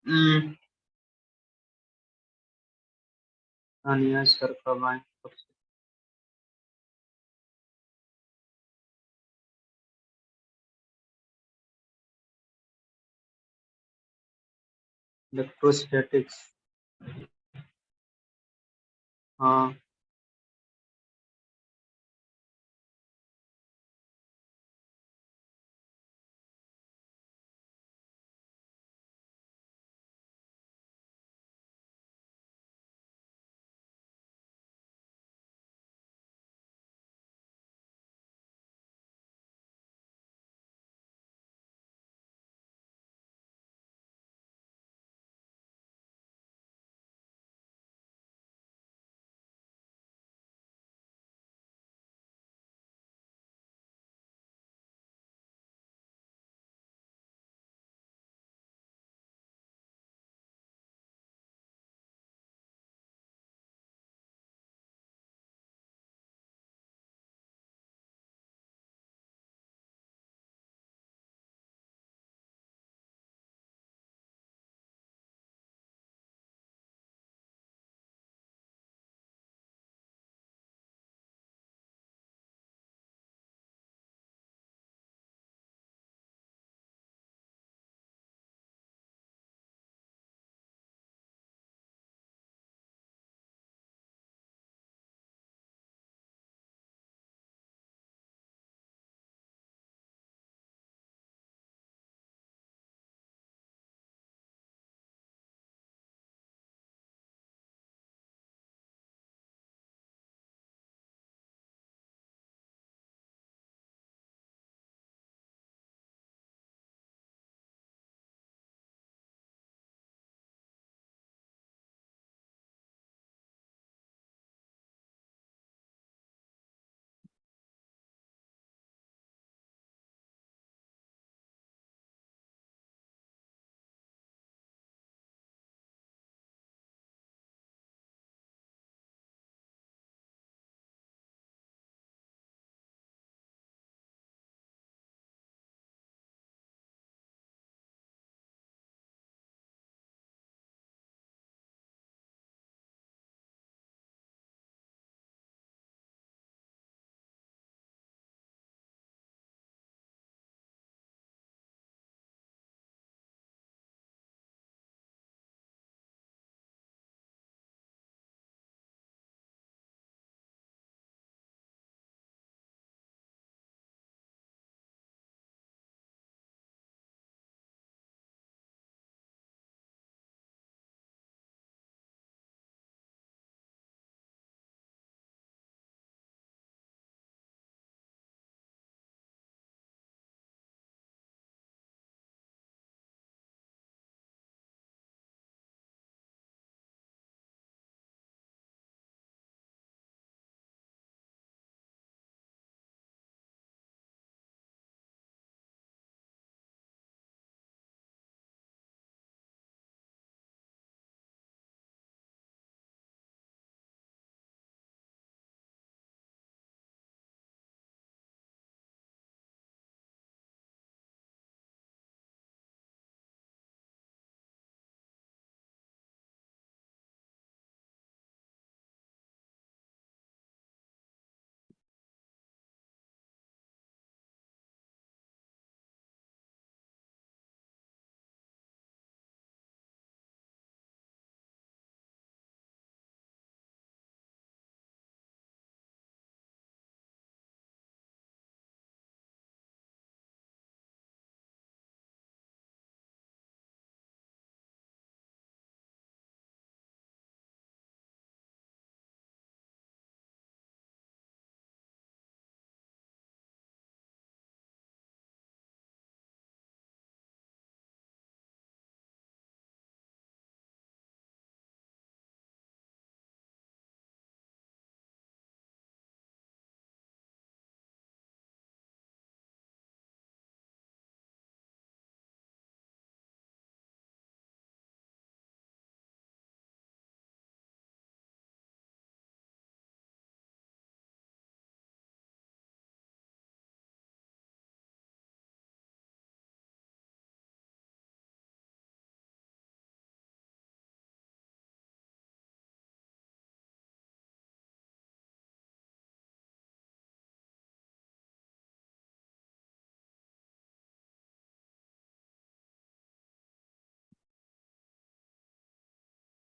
हम्म, Tania sir कब आए कब से? इलेक्ट्रोस्टैटिक्स। हाँ।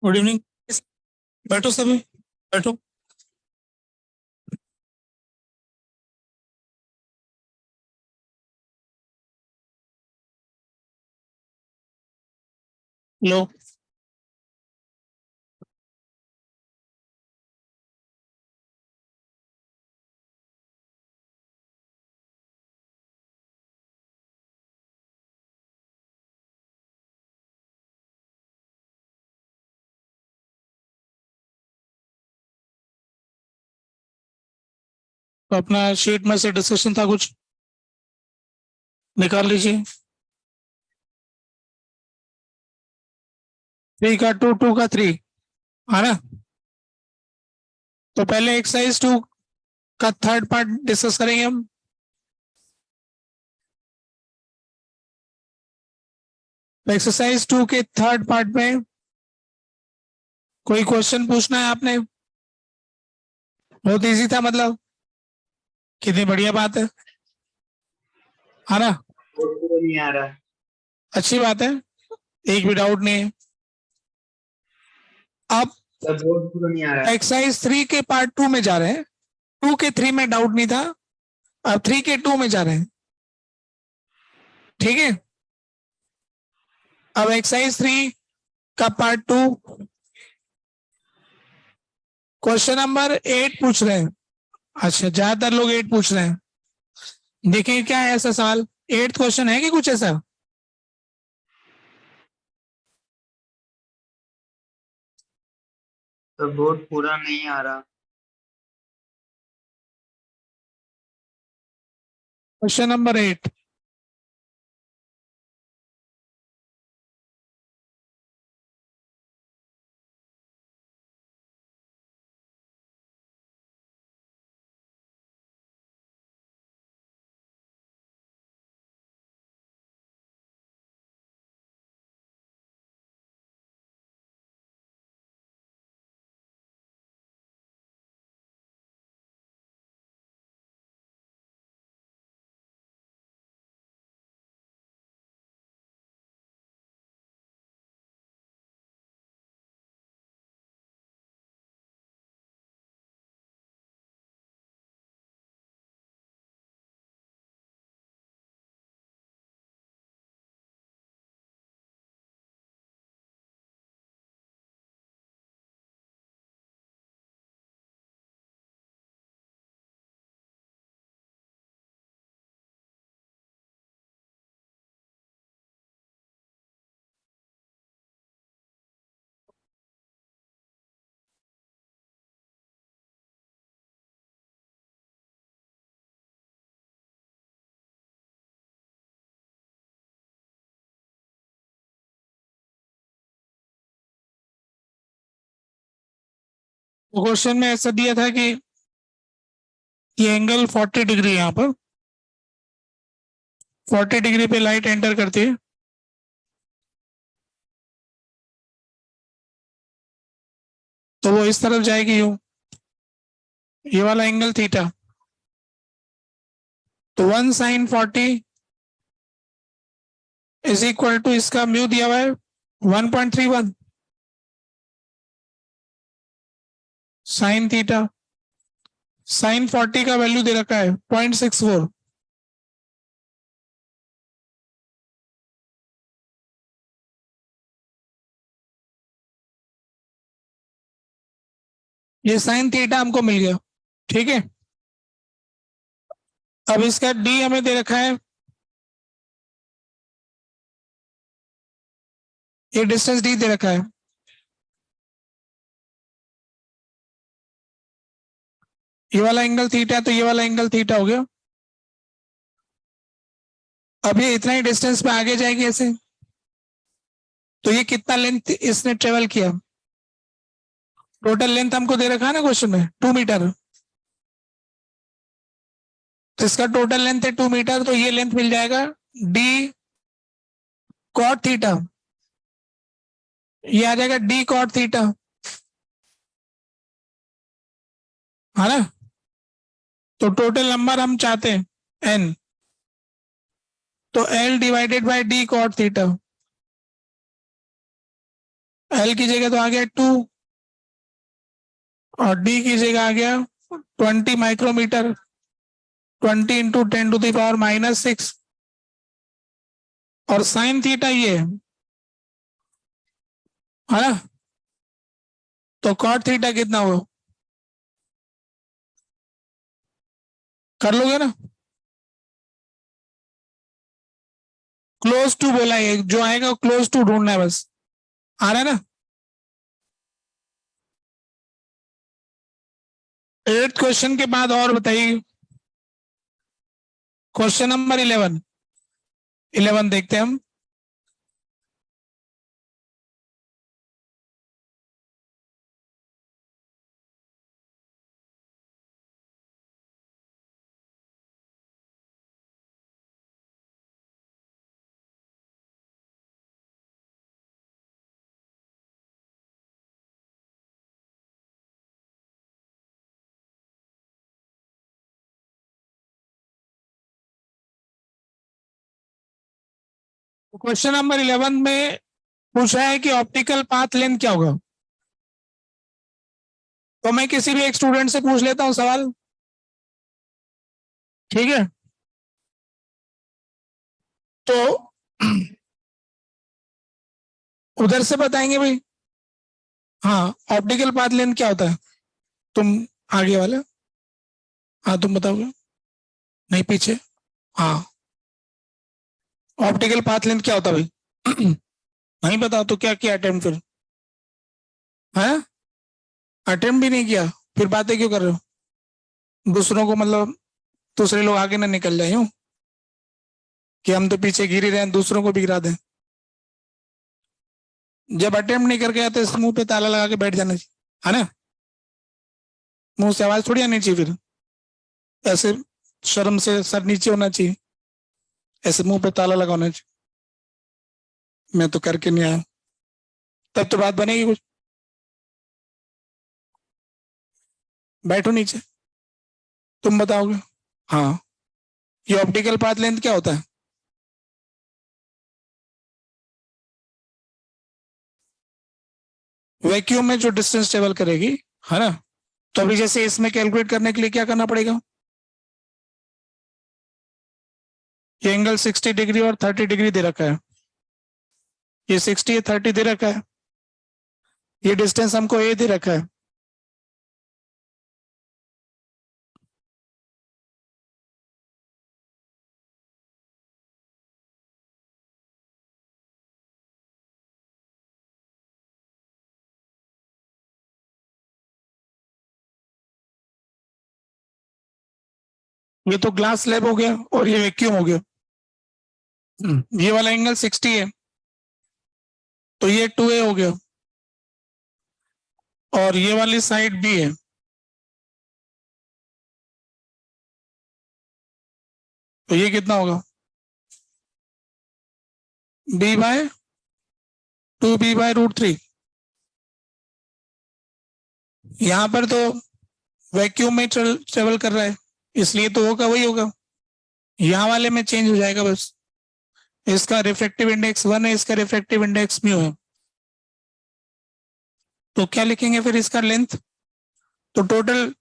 Good evening. बैठो सभी, बैठो। लो, तो अपना शीट में से डिस्कशन था कुछ, निकाल लीजिए। 3 का 2, 2 का 3, है ना। तो पहले एक्सरसाइज 2 का थर्ड पार्ट डिस्कस करेंगे हम। तो एक्सरसाइज 2 के थर्ड पार्ट में कोई क्वेश्चन पूछना है आपने? बहुत इजी था, मतलब कितनी बढ़िया बात है ना। बोर्ड पूरा नहीं आ रहा है। अच्छी बात है, एक भी डाउट नहीं है। अब सर बोर्ड पूरा नहीं आ रहा है। एक्सरसाइज 3 के पार्ट 2 में जा रहे हैं। 2 के 3 में डाउट नहीं था, अब 3 के 2 में जा रहे हैं, ठीक है। अब एक्सरसाइज 3 का पार्ट 2 क्वेश्चन नंबर 8 पूछ रहे हैं। अच्छा, ज्यादातर लोग 8 पूछ रहे हैं। देखिए क्या है ऐसा सवाल, 8th क्वेश्चन है कि कुछ ऐसा? सर बोर्ड पूरा नहीं आ रहा। क्वेश्चन नंबर 8, तो क्वेश्चन में ऐसा दिया था कि ये एंगल 40 डिग्री है, यहाँ पर 40 डिग्री पे लाइट एंटर करती है। तो वो इस तरफ जाएगी यूं, ये वाला एंगल थीटा। तो 1 sin 40 इज इक्वल टू, इसका म्यू दिया हुआ है 1.31 साइन थीटा। साइन 40 का वैल्यू दे रखा है 0.64। ये साइन थीटा हमको मिल गया, ठीक है। अब इसका डी हमें दे रखा है, ये डिस्टेंस डी दे रखा है। ये वाला एंगल थीटा, तो ये वाला एंगल थीटा हो गया। अब ये इतना ही डिस्टेंस पे आगे जाएगी ऐसे, तो ये कितना लेंथ इसने ट्रेवल किया? टोटल लेंथ हमको दे रखा है ना क्वेश्चन में 2 मीटर। तो इसका टोटल लेंथ है 2 मीटर, तो ये लेंथ मिल जाएगा डी कॉट थीटा। ये आ जाएगा डी कॉट थीटा, है ना। तो टोटल नंबर हम चाहते हैं एन, तो l divided by d cot theta. L की जगह तो आ गया 2 और डी की जगह आ गया 20 माइक्रोमीटर, 20 इंटू 10⁻⁻6 और साइन थीटा ये है ना, तो कॉट थीटा कितना हो, कर लोगे ना? क्लोज टू बोला है, जो आएगा क्लोज टू ढूंढना है बस, आ रहा है ना? 8th क्वेश्चन के बाद और बताइए, क्वेश्चन नंबर 11 देखते हैं हम। क्वेश्चन नंबर 11 में पूछा है कि ऑप्टिकल पाथ लेंथ क्या होगा। तो मैं किसी भी एक स्टूडेंट से पूछ लेता हूं सवाल, ठीक है? तो उधर से बताएंगे भाई। हाँ, ऑप्टिकल पाथ लेंथ क्या होता है? तुम आगे वाले, हाँ तुम बताओगे, नहीं पीछे। हाँ, ऑप्टिकल पाथ लेंथ क्या होता है भाई? नहीं बताओ तो क्या किया अटेम्प्ट फिर? है, अटेम्प्ट भी नहीं किया, फिर बातें क्यों कर रहे हो? दूसरों को मतलब दूसरे लोग आगे ना निकल जाए यूं कि हम तो पीछे गिर ही रहे हैं, दूसरों को भी गिरा दें। जब अटेम्प्ट नहीं करके आते तो मुंह पे ताला लगा के बैठ जाना चाहिए, है ना? मुंह से आवाज थोड़ी आनी चाहिए, फिर ऐसे शर्म से सर नीचे होना चाहिए, ऐसे मुंह पे ताला लगाना चाहिए, मैं तो करके नहीं आया, तब तो बात बनेगी कुछ। बैठो नीचे, तुम बताओगे। हाँ, ये ऑप्टिकल पाथ लेंथ क्या होता है? वैक्यूम में जो डिस्टेंस ट्रेवल करेगी, है ना? तो अभी जैसे इसमें कैलकुलेट करने के लिए क्या करना पड़ेगा? ये एंगल 60 डिग्री और 30 डिग्री दे रखा है, ये 60 30 दे रखा है, ये डिस्टेंस हमको ए दे रखा है। ये तो ग्लास स्लैब हो गया और ये वैक्यूम हो गया। ये वाला एंगल 60 है, तो ये 2a हो गया, और ये वाली साइड b है, तो ये कितना होगा? b/2b/√3। यहां पर तो वैक्यूम में ट्रेवल कर रहा है, इसलिए तो होगा वही होगा, यहाँ वाले में चेंज हो जाएगा बस। इसका रिफ्रैक्टिव इंडेक्स 1 है, इसका रिफ्रैक्टिव इंडेक्स म्यू है, तो क्या लिखेंगे फिर इसका लेंथ? तो टोटल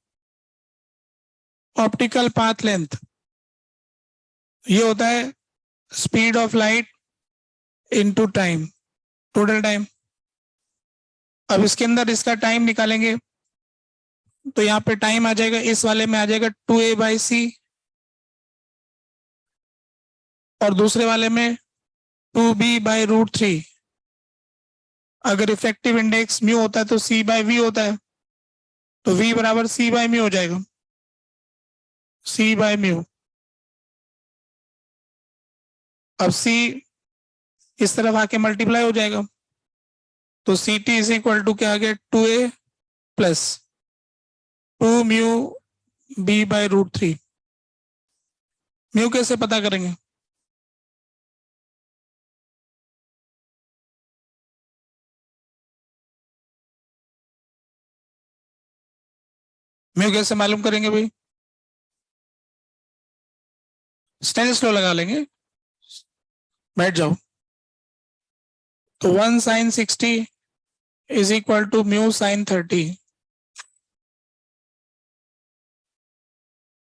ऑप्टिकल पाथ लेंथ ये होता है speed of light into time, total time. अब इसके अंदर इसका टाइम निकालेंगे, तो यहाँ पे टाइम आ जाएगा, इस वाले में आ जाएगा 2a/c, और दूसरे वाले में 2b/√3। अगर इफेक्टिव इंडेक्स म्यू होता है तो c/v होता है, तो v बराबर c/म्यू हो जाएगा, c/म्यू। अब c इस तरफ आके मल्टीप्लाई हो जाएगा, तो c t is equal to क्या आ गया? 2a plus 2 mu b/√3। Mu कैसे पता करेंगे? म्यू कैसे मालूम करेंगे भाई? स्नेल्स लॉ लगा लेंगे, बैठ जाओ। तो 1 sin 60 is equal to mu sine 30।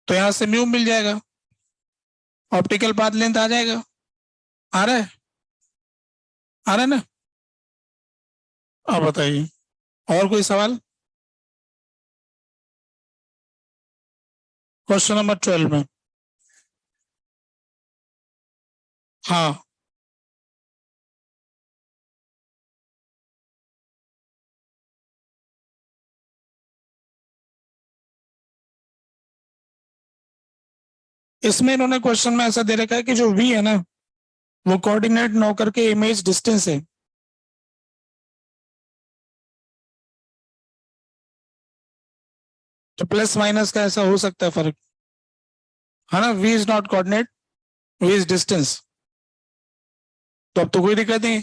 तो यहां से म्यू मिल जाएगा, ऑप्टिकल पाथ लेंथ आ जाएगा। आ रहा है, आ रहा है ना? अब बताइए, और कोई सवाल? क्वेश्चन नंबर 12 में। हाँ, इसमें इन्होंने क्वेश्चन में ऐसा दे रखा है कि जो v है ना, वो कोऑर्डिनेट न होकर के इमेज डिस्टेंस है। तो प्लस माइनस का ऐसा हो सकता है फर्क, है ना? v is not coordinate, v is distance. तो अब तो कोई दिक्कत नहीं,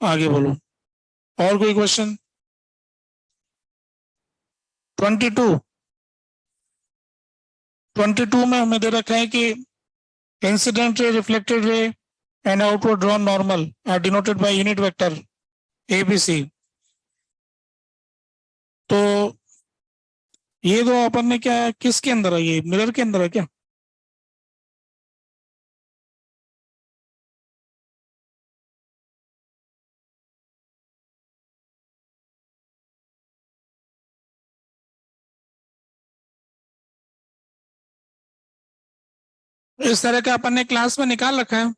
आगे बोलो। और कोई क्वेश्चन? 22 में हमें दे रखा है कि incident ray, reflected ray and outward drawn normal are denoted by unit vector ABC। तो ये दो अपन ने क्या, किसके अंदर है? ये मिरर के अंदर है क्या? इस तरह का अपन ने क्लास में निकाल रखा है,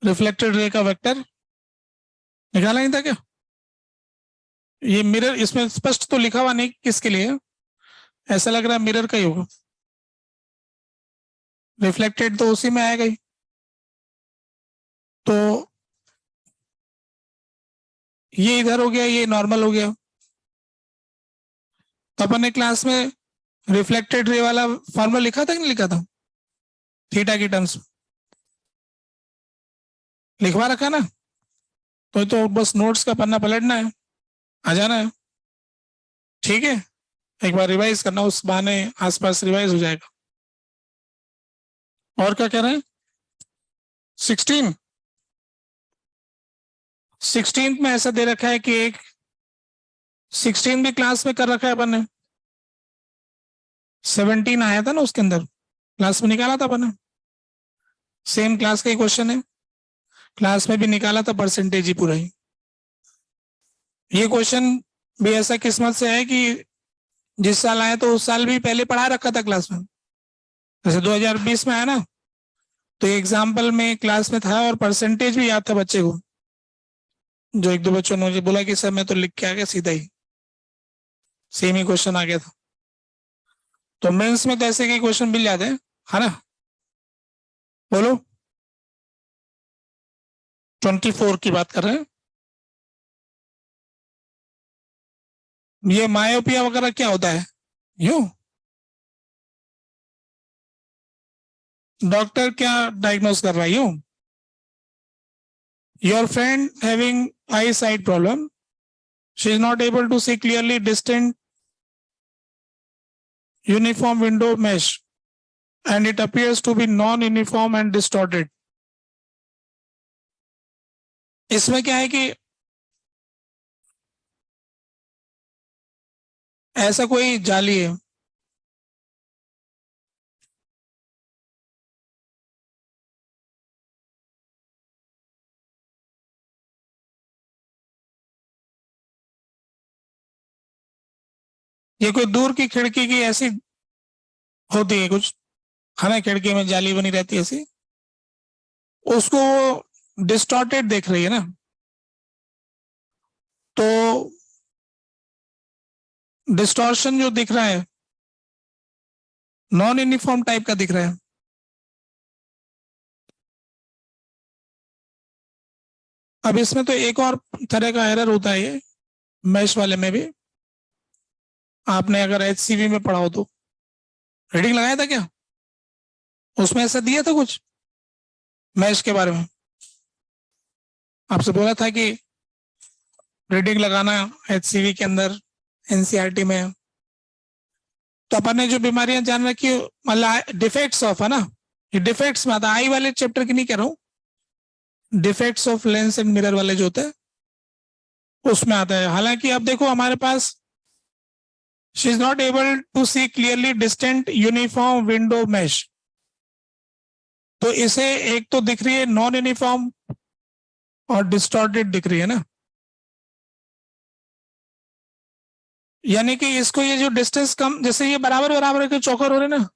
रिफ्लेक्टेड रे का वेक्टर निकाला नहीं था क्या? ये मिरर, इसमें स्पष्ट तो लिखा हुआ नहीं किसके लिए है, ऐसा लग रहा है मिरर का ही होगा। रिफ्लेक्टेड तो उसी में आएगा ही। तो ये इधर हो गया, ये नॉर्मल हो गया। तो अपन ने क्लास में रिफ्लेक्टेड रे वाला फॉर्मूला लिखा था कि नहीं लिखा था? थीटा की टर्म्स लिखवा रखा ना? तो बस नोट्स का पन्ना पलटना है, आ जाना है। ठीक है, एक बार रिवाइज करना, उस बहाने आसपास रिवाइज हो जाएगा। और क्या कह रहे हैं? 16 में ऐसा दे रखा है कि एक 16 भी क्लास में कर रखा है अपन ने, 17 आया था ना उसके अंदर, क्लास में निकाला था अपन ने। सेम क्लास का ही क्वेश्चन है, क्लास में भी निकाला था परसेंटेज ही पूरा ही। ये क्वेश्चन भी ऐसा किस्मत से है कि जिस साल आया तो उस साल भी पहले पढ़ा रखा था क्लास में। जैसे 2020 में आया ना, तो एग्जाम्पल में क्लास में था और परसेंटेज भी याद था बच्चे को। जो एक दो बच्चों ने मुझे बोला कि सर मैं तो लिख के आ गया सीधा ही, सेम ही क्वेश्चन आ गया था। तो मेंस में तो ऐसे के क्वेश्चन मिल जाते हैं, है ना? बोलो। 24 की बात कर रहे हैं। ये मायोपिया वगैरह क्या होता है? यूं डॉक्टर क्या डायग्नोस कर रहा है? यूं your friend having eyesight problem, she is not able to see clearly distant uniform window mesh and it appears to be non-uniform and distorted। इसमें क्या है कि ऐसा कोई जाली है, ये कोई दूर की खिड़की की ऐसी होती है कुछ, है ना? खिड़की में जाली बनी रहती है ऐसी, उसको डिस्टॉर्टेड देख रही है ना? तो डिस्टॉर्शन जो दिख रहा है नॉन यूनिफॉर्म टाइप का दिख रहा है। अब इसमें तो एक और तरह का एरर होता है, ये मैश वाले में भी। आपने अगर HCV में पढ़ा हो तो रीडिंग लगाया था क्या? उसमें ऐसा दिया था कुछ मैश के बारे में? आपसे बोला था कि रीडिंग लगाना HCV के अंदर, NCERT में। तो अपन ने जो बीमारियां जान रखी, मतलब डिफेक्ट्स ऑफ, है ना? ये डिफेक्ट्स में आता, आई वाले चैप्टर की नहीं कह रहा हूँ, defects of lens and mirror वाले जो होते हैं उसमें आता है। हालांकि अब देखो हमारे पास she is not able to see clearly distant uniform window mesh, तो इसे एक तो दिख रही है नॉन यूनिफॉर्म और डिस्टॉर्टेड दिख रही है ना, यानी कि इसको ये जो डिस्टेंस कम, जैसे ये बराबर बराबर के चौकर हो रहे ना,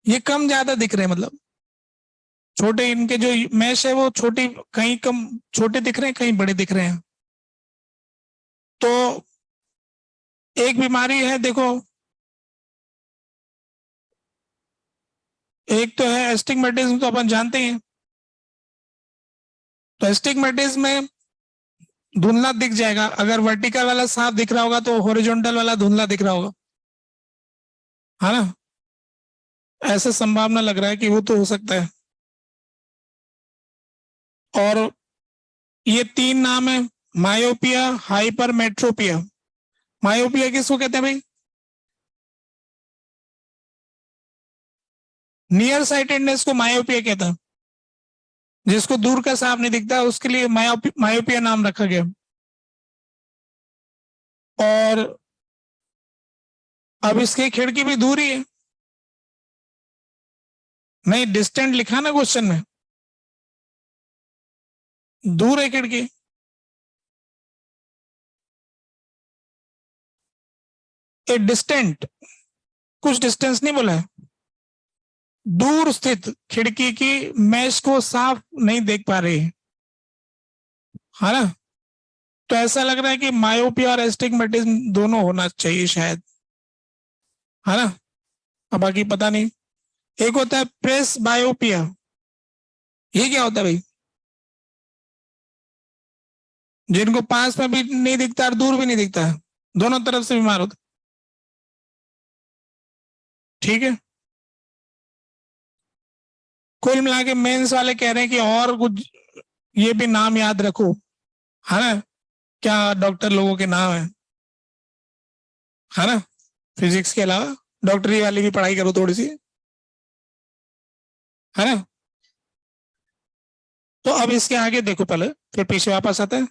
ये कम ज्यादा दिख रहे हैं, मतलब छोटे इनके जो मैश है वो छोटी, कहीं कम छोटे दिख रहे हैं, कहीं बड़े दिख रहे हैं। तो एक बीमारी है देखो, एक तो है एस्टिग्मेटिज्म, तो अपन जानते हैं। तो एस्टिग्मेटिज्म में धुंधला दिख जाएगा, अगर वर्टिकल वाला साफ दिख रहा होगा तो हॉरिजॉन्टल वाला धुंधला दिख रहा होगा, है ना। ऐसा संभावना लग रहा है कि वो तो हो सकता है। और ये 3 नाम है, मायोपिया, हाइपरमेट्रोपिया। मायोपिया किसको कहते हैं भाई? नियर साइटेडनेस को मायोपिया कहता है, जिसको दूर का साफ नहीं दिखता उसके लिए मायोपिया नाम रखा गया। और अब इसकी खिड़की भी दूर ही है, नहीं डिस्टेंट लिखा ना क्वेश्चन में, दूर है खिड़की। ए डिस्टेंट, कुछ डिस्टेंस नहीं बोला है, दूर स्थित खिड़की की मैश को साफ नहीं देख पा रही है ना। तो ऐसा लग रहा है कि मायोपिया और एस्टिग्मेटिज्म दोनों होना चाहिए शायद, है ना। अब बाकी पता नहीं। एक होता है प्रेस बायोपिया, ये क्या होता है भाई? जिनको पास में भी नहीं दिखता और दूर भी नहीं दिखता, दोनों तरफ से बीमार होता, ठीक है। कुल मिला के मेंस वाले कह रहे हैं कि और कुछ ये भी नाम याद रखो, है ना। क्या डॉक्टर लोगों के नाम है ना, फिजिक्स के अलावा डॉक्टरी वाली भी पढ़ाई करो थोड़ी सी, है ना। तो अब इसके आगे देखो पहले, फिर पीछे वापस आते हैं।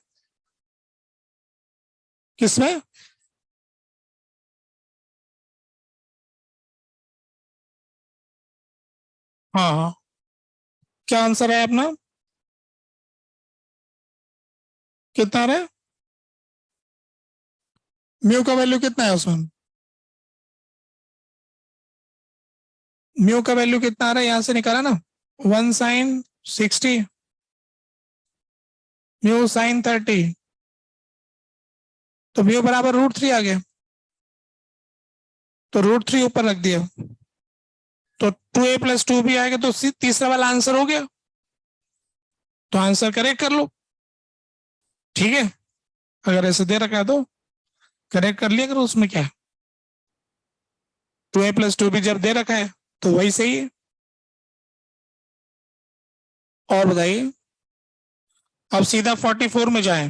किसमें? हाँ हाँ, क्या आंसर है अपना? कितना रहा? म्यू का वैल्यू कितना है उसमें? म्यू का वैल्यू कितना आ रहा है, यहां से निकाला ना, 1 sin 60, म्यू sin 30, तो म्यू बराबर √3 आ गया, तो √3 ऊपर रख दिया, तो 2a+2 भी आएगा, तो तीसरा वाला आंसर हो गया। तो आंसर करेक्ट कर लो, ठीक है। अगर ऐसे दे रखा है तो करेक्ट कर लिया करो, उसमें क्या है। 2a+2 भी जब दे रखा है तो वही सही है। और बताइए, अब सीधा 44 में जाए।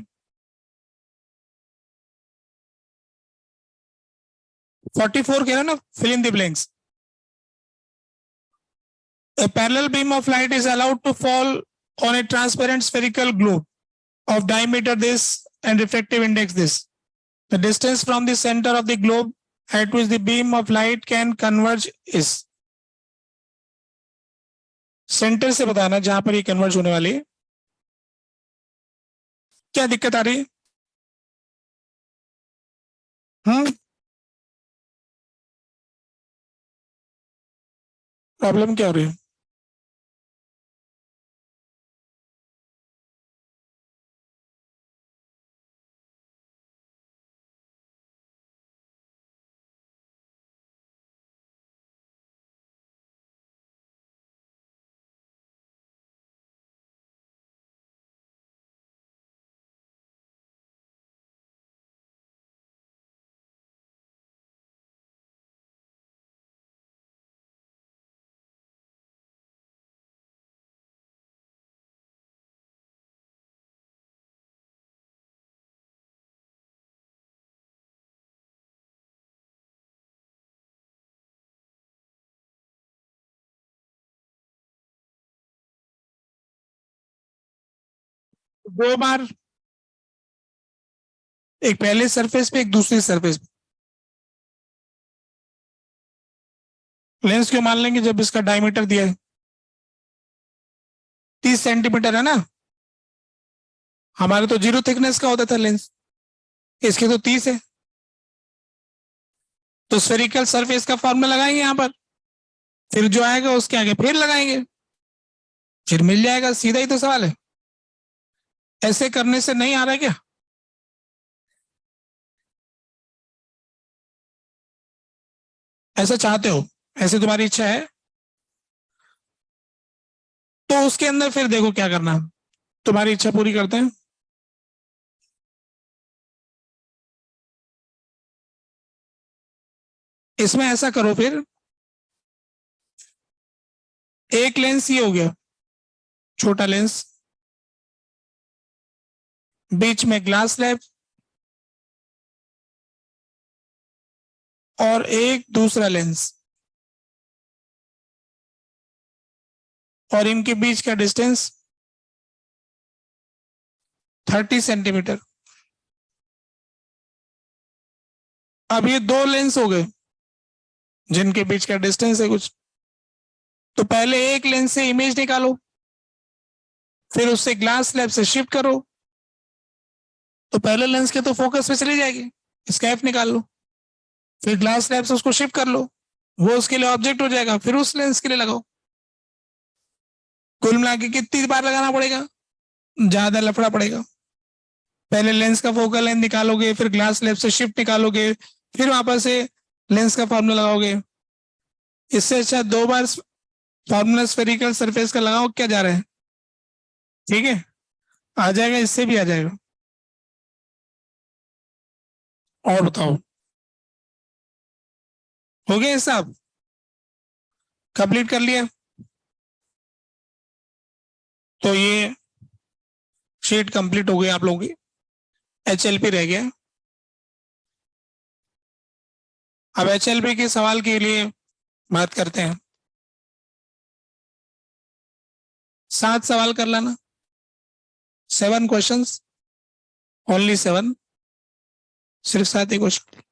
44 कह रहे ना, fill in the blanks. A parallel beam of light is allowed to fall on a transparent spherical globe of diameter this and refractive index this. The distance from the center of the globe at which the beam of light can converge is. Centre से बताना जहां पर ये converge होने वाली है, क्या दिक्कत आ रही है? प्रॉब्लम क्या हो रही है? 2 बार, एक पहले सरफेस पे एक दूसरी सरफेस पे। लेंस क्यों मान लेंगे जब इसका डायमीटर दिया है 30 सेंटीमीटर है ना, हमारे तो 0 थिकनेस का होता था लेंस, इसके तो 30 है, तो स्फेरिकल सरफेस का फॉर्मूला लगाएंगे यहां पर, फिर जो आएगा उसके आगे फिर लगाएंगे, फिर मिल जाएगा, सीधा ही तो सवाल है। ऐसे करने से नहीं आ रहा है क्या? ऐसा चाहते हो, ऐसे तुम्हारी इच्छा है, तो उसके अंदर फिर देखो क्या करना है, तुम्हारी इच्छा पूरी करते हैं। इसमें ऐसा करो फिर, एक लेंस ये हो गया छोटा लेंस, बीच में ग्लास स्लैब और एक दूसरा लेंस, और इनके बीच का डिस्टेंस 30 सेंटीमीटर। अब ये 2 लेंस हो गए जिनके बीच का डिस्टेंस है कुछ, तो पहले एक लेंस से इमेज निकालो, फिर उससे ग्लास स्लैब से शिफ्ट करो, तो पहले लेंस के तो फोकस पे चली जाएगी, इसका एफ निकाल लो, फिर ग्लास स्लैब से उसको शिफ्ट कर लो, वो उसके लिए ऑब्जेक्ट हो जाएगा, फिर उस लेंस के लिए लगाओ। कुल मिला के कितनी बार लगाना पड़ेगा? ज्यादा लफड़ा पड़ेगा। पहले लेंस का फोकल लेंथ निकालोगे, फिर ग्लास स्लैब से शिफ्ट निकालोगे, फिर वापस से लेंस का फॉर्मूला लगाओगे। इससे अच्छा 2 बार फॉर्मूला स्फेरिकल सरफेस का लगाओ, क्या जा रहा है? ठीक है, आ जाएगा, इससे भी आ जाएगा। और बताओ, हो गया हिसाब? कंप्लीट कर लिया? तो ये शीट कंप्लीट हो गई आप लोगों की, HLP रह गया। अब HLP के सवाल के लिए बात करते हैं। 7 सवाल कर लेना, 7 क्वेश्चंस, ओनली 7, सिर्फ 7 ही क्वेश्चन।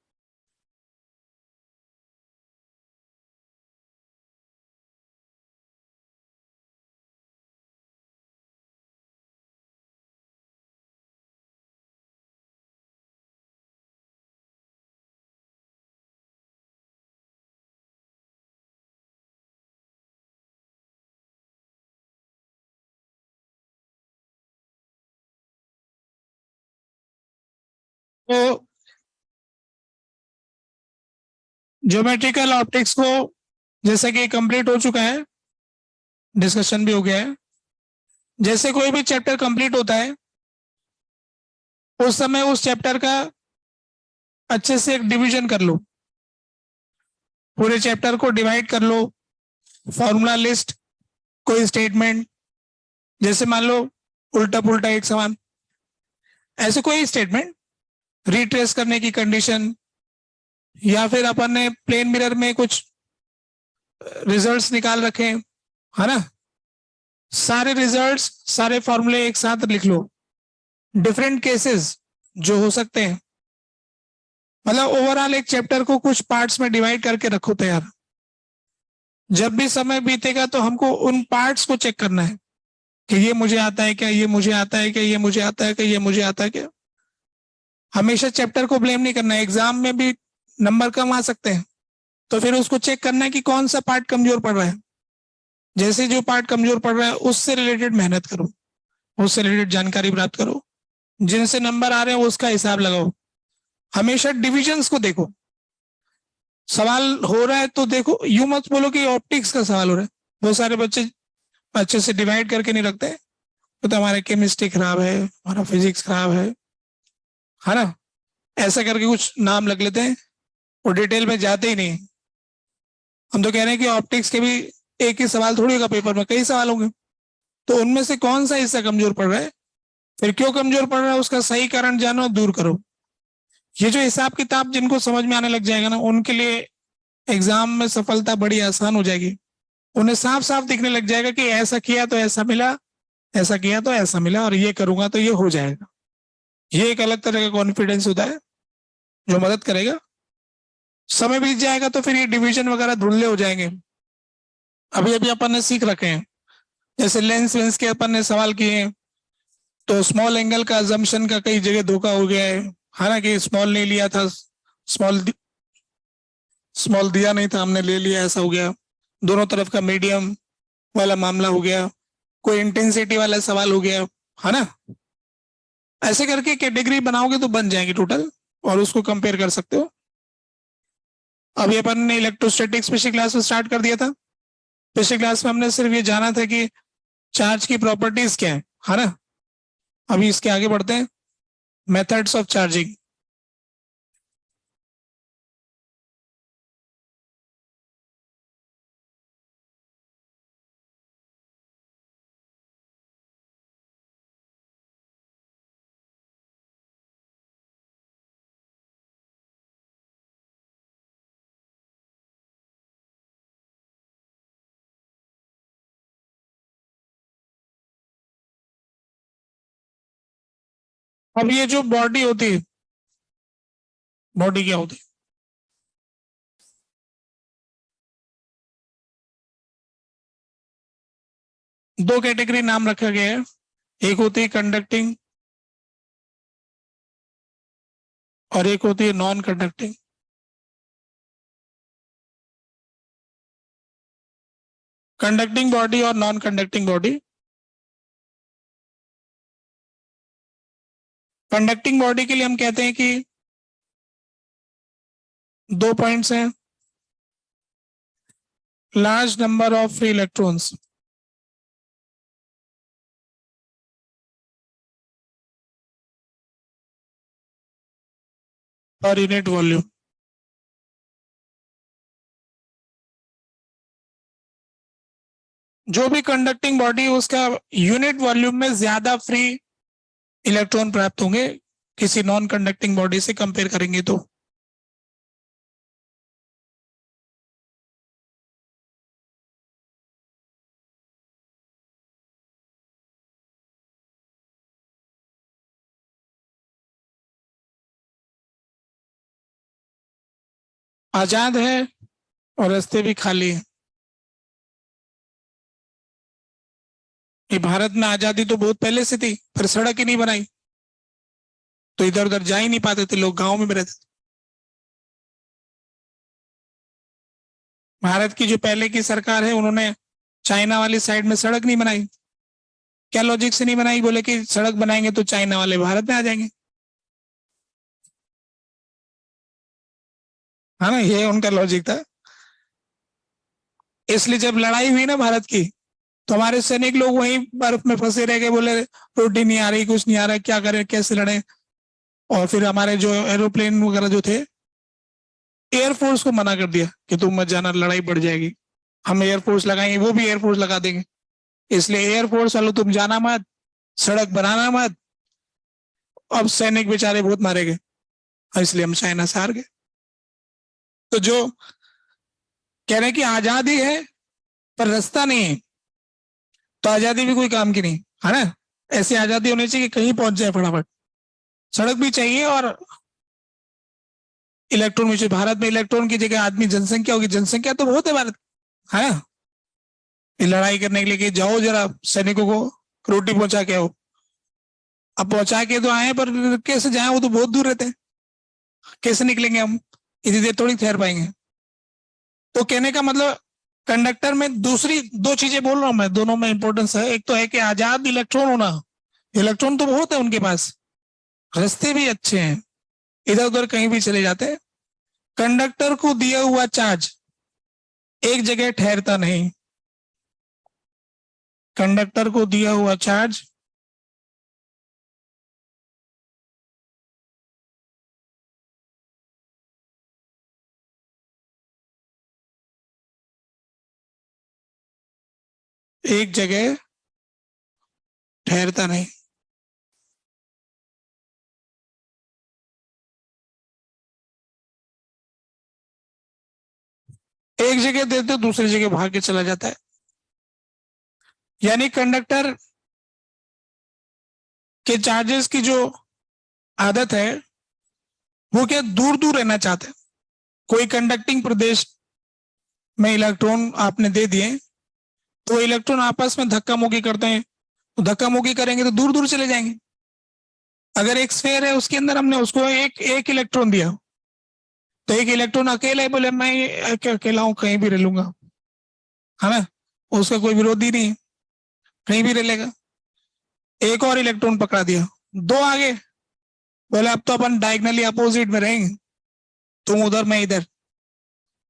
तो ज्योमेट्रिकल ऑप्टिक्स को जैसे कि कंप्लीट हो चुका है, डिस्कशन भी हो गया है। जैसे कोई भी चैप्टर कंप्लीट होता है उस समय उस चैप्टर का अच्छे से एक डिवीजन कर लो, पूरे चैप्टर को डिवाइड कर लो, फॉर्मूला लिस्ट, कोई स्टेटमेंट, जैसे मान लो उल्टा पुल्टा एक समान, ऐसे कोई स्टेटमेंट, रिट्रेस करने की कंडीशन, या फिर अपन ने प्लेन मिरर में कुछ रिजल्ट्स निकाल रखे हैं, है ना, सारे रिजल्ट्स सारे फॉर्मूले एक साथ लिख लो, डिफरेंट केसेस जो हो सकते हैं, मतलब ओवरऑल एक चैप्टर को कुछ पार्ट्स में डिवाइड करके रखो तैयार। जब भी समय बीतेगा तो हमको उन पार्ट्स को चेक करना है कि ये मुझे आता है क्या, ये मुझे आता है क्या, ये मुझे आता है क्या, ये मुझे आता है क्या। हमेशा चैप्टर को ब्लेम नहीं करना है, एग्जाम में भी नंबर कम आ सकते हैं, तो फिर उसको चेक करना है कि कौन सा पार्ट कमजोर पड़ रहा है। जैसे जो पार्ट कमजोर पड़ रहा है उससे रिलेटेड मेहनत करो, उससे रिलेटेड जानकारी प्राप्त करो, जिनसे नंबर आ रहे हैं उसका हिसाब लगाओ। हमेशा डिविजन्स को देखो, सवाल हो रहा है तो देखो, यूं मत बोलो कि ऑप्टिक्स का सवाल हो रहा है। बहुत सारे बच्चे अच्छे से डिवाइड करके नहीं रखते, तो हमारा केमिस्ट्री खराब है, हमारा फिजिक्स खराब है ना, ऐसा करके कुछ नाम लग लेते हैं और डिटेल में जाते ही नहीं। हम तो कह रहे हैं कि ऑप्टिक्स के भी एक ही सवाल थोड़ी होगा, पेपर में कई सवाल होंगे, तो उनमें से कौन सा हिस्सा कमजोर पड़ रहा है, फिर क्यों कमजोर पड़ रहा है, उसका सही कारण जानो, दूर करो। ये जो हिसाब किताब जिनको समझ में आने लग जाएगा ना, उनके लिए एग्जाम में सफलता बड़ी आसान हो जाएगी। उन्हें साफ साफ दिखने लग जाएगा कि ऐसा किया तो ऐसा मिला, ऐसा किया तो ऐसा मिला, और ये करूंगा तो ये हो जाएगा। ये एक अलग तरह का कॉन्फिडेंस होता है जो मदद करेगा। समय बीत जाएगा तो फिर ये डिवीजन वगैरह धुंधले हो जाएंगे। अभी अभी अपन ने सीख रखे हैं, जैसे लेंस वेंस के अपन ने सवाल किए हैं, तो स्मॉल एंगल का अजम्पशन का कई जगह धोखा हो गया है। हालांकि स्मॉल नहीं लिया था, स्मॉल स्मॉल दिया नहीं था, हमने ले लिया, ऐसा हो गया। दोनों तरफ का मीडियम वाला मामला हो गया, कोई इंटेंसिटी वाला सवाल हो गया, है ना। ऐसे करके कैटेगरी बनाओगे तो बन जाएगी टोटल, और उसको कंपेयर कर सकते हो। अभी अपन ने इलेक्ट्रोस्टैटिक्स पिछली क्लास में स्टार्ट कर दिया था। पिछली क्लास में हमने सिर्फ ये जाना था कि चार्ज की प्रॉपर्टीज क्या है ना। अभी इसके आगे बढ़ते हैं, मेथड्स ऑफ चार्जिंग। अब ये जो बॉडी होती है, बॉडी क्या होती है? दो कैटेगरी नाम रखा गया है, एक होती है कंडक्टिंग और एक होती है नॉन कंडक्टिंग। कंडक्टिंग बॉडी और non conducting body. Conducting body के लिए हम कहते हैं कि दो पॉइंट्स हैं, large number of free electrons per unit volume. जो भी कंडक्टिंग बॉडी उसका यूनिट वॉल्यूम में ज्यादा फ्री इलेक्ट्रॉन प्राप्त होंगे किसी नॉन कंडक्टिंग बॉडी से कंपेयर करेंगे तो। आजाद है और रास्ते भी खाली है। ये भारत में आजादी तो बहुत पहले से थी, पर सड़क ही नहीं बनाई, तो इधर उधर जा ही नहीं पाते थे लोग, गांव में रहते थे। भारत की जो पहले की सरकार है उन्होंने चाइना वाली साइड में सड़क नहीं बनाई। क्या लॉजिक से नहीं बनाई? बोले कि सड़क बनाएंगे तो चाइना वाले भारत में आ जाएंगे, है ना, ये उनका लॉजिक था। इसलिए जब लड़ाई हुई ना भारत की, तो हमारे सैनिक लोग वहीं बर्फ में फंसे रह गए, बोले रोटी नहीं आ रही, कुछ नहीं आ रहा, क्या करें, कैसे लड़े। और फिर हमारे जो एरोप्लेन वगैरह जो थे, एयरफोर्स को मना कर दिया कि तुम मत जाना, लड़ाई बढ़ जाएगी, हम एयरफोर्स लगाएंगे, वो भी एयरफोर्स लगा देंगे, इसलिए एयरफोर्स वालों तुम जाना मत, सड़क बनाना मत। अब सैनिक बेचारे बहुत मारे गए, इसलिए हम चाइना से हार गए। तो जो कह रहे हैं कि आजादी है पर रास्ता नहीं है, तो आजादी भी कोई काम की नहीं, है ना। ऐसी आजादी होनी चाहिए कि कहीं पहुंच जाए फटाफट। सड़क भी चाहिए और इलेक्ट्रॉन भी चाहिए। भारत में इलेक्ट्रॉन की जगह आदमी जनसंख्या होगी, जनसंख्या तो बहुत है भारत, है ना। लड़ाई करने के लिए कि जाओ जरा सैनिकों को रोटी पहुंचा के आओ। अब पहुंचा के तो आए, पर कैसे जाए, वो तो बहुत दूर रहते हैं, कैसे निकलेंगे हम, इतनी देर थोड़ी ठहर पाएंगे। तो कहने का मतलब, कंडक्टर में दूसरी दो चीजें बोल रहा हूं मैं, दोनों में इंपॉर्टेंस है। एक तो है कि आजाद इलेक्ट्रॉन होना, इलेक्ट्रॉन तो बहुत है उनके पास, रास्ते भी अच्छे हैं, इधर उधर कहीं भी चले जाते हैं। कंडक्टर को दिया हुआ चार्ज एक जगह ठहरता नहीं, कंडक्टर को दिया हुआ चार्ज एक जगह ठहरता नहीं। एक जगह देते दूसरी जगह भाग के चला जाता है। यानी कंडक्टर कि चार्जेस की जो आदत है वो क्या दूर दूर रहना चाहते हैं। कोई कंडक्टिंग प्रदेश में इलेक्ट्रॉन आपने दे दिए तो इलेक्ट्रॉन आपस में धक्का मुक्की करते हैं, तो धक्का मुक्की करेंगे तो दूर दूर चले जाएंगे। अगर एक स्फेयर है उसके अंदर हमने उसको एक इलेक्ट्रॉन दिया तो एक इलेक्ट्रॉन अकेला है, बोले मैं अकेला हूं कहीं भी रह लूंगा, है ना, उसका कोई विरोधी नहीं, कहीं भी रह लेगा। एक और इलेक्ट्रॉन पकड़ा दिया, दो आगे, बोले अब तो अपन डायगनली अपोजिट में रहेंगे, तुम उधर मैं इधर,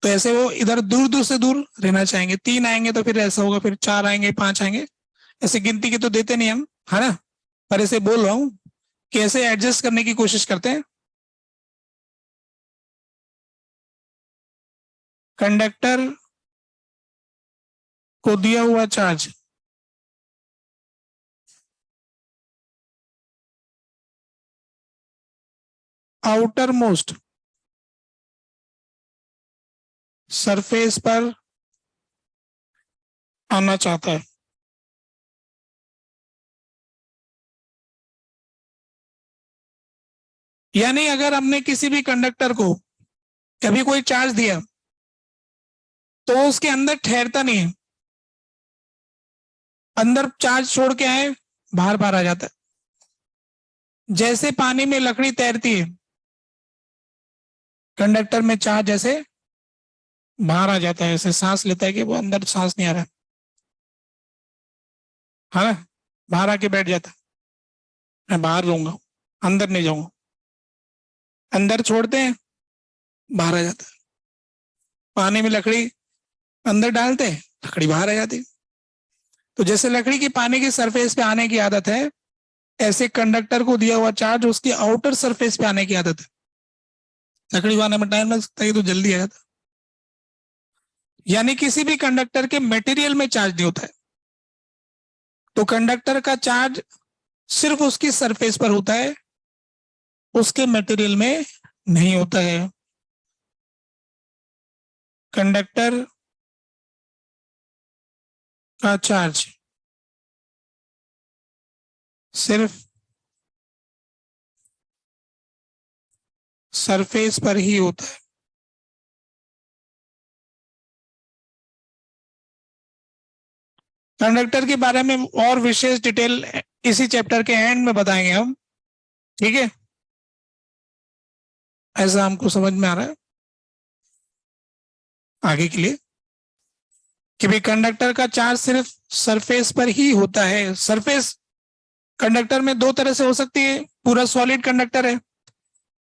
तो ऐसे वो इधर दूर दूर से दूर रहना चाहेंगे। तीन आएंगे तो फिर ऐसा होगा, फिर चार आएंगे, पांच आएंगे, ऐसे गिनती के तो देते नहीं हम, है ना, पर ऐसे बोल रहा हूं कि ऐसे एडजस्ट करने की कोशिश करते हैं। कंडक्टर को दिया हुआ चार्ज आउटर मोस्ट सरफेस पर आना चाहता है। यानी अगर हमने किसी भी कंडक्टर को कभी कोई चार्ज दिया तो उसके अंदर ठहरता नहीं है, अंदर चार्ज छोड़ के आए बाहर बाहर आ जाता है। जैसे पानी में लकड़ी तैरती है, कंडक्टर में चार्ज जैसे बाहर आ जाता है, ऐसे सांस लेता है कि वो अंदर सांस नहीं आ रहा है ना, बाहर आके बैठ जाता है, मैं बाहर रहूंगा, अंदर नहीं जाऊंगा। अंदर छोड़ते हैं, बाहर आ जाता है। पानी में लकड़ी अंदर डालते हैं, लकड़ी बाहर आ जाती है। तो जैसे लकड़ी की पानी की सरफेस पे आने की आदत है, ऐसे कंडक्टर को दिया हुआ चार्ज उसकी आउटर सरफेस पे आने की आदत है। लकड़ी आने में टाइम लग सकता है, तो जल्दी आ जाता है। यानी किसी भी कंडक्टर के मटेरियल में चार्ज नहीं होता है, तो कंडक्टर का चार्ज सिर्फ उसकी सरफेस पर होता है, उसके मटेरियल में नहीं होता है। कंडक्टर का चार्ज सिर्फ सरफेस पर ही होता है। कंडक्टर के बारे में और विशेष डिटेल इसी चैप्टर के एंड में बताएंगे हम, ठीक है, ऐसा हमको समझ में आ रहा है आगे के लिए कि भाई कंडक्टर का चार्ज सिर्फ सरफेस पर ही होता है। सरफेस कंडक्टर में दो तरह से हो सकती है, पूरा सॉलिड कंडक्टर है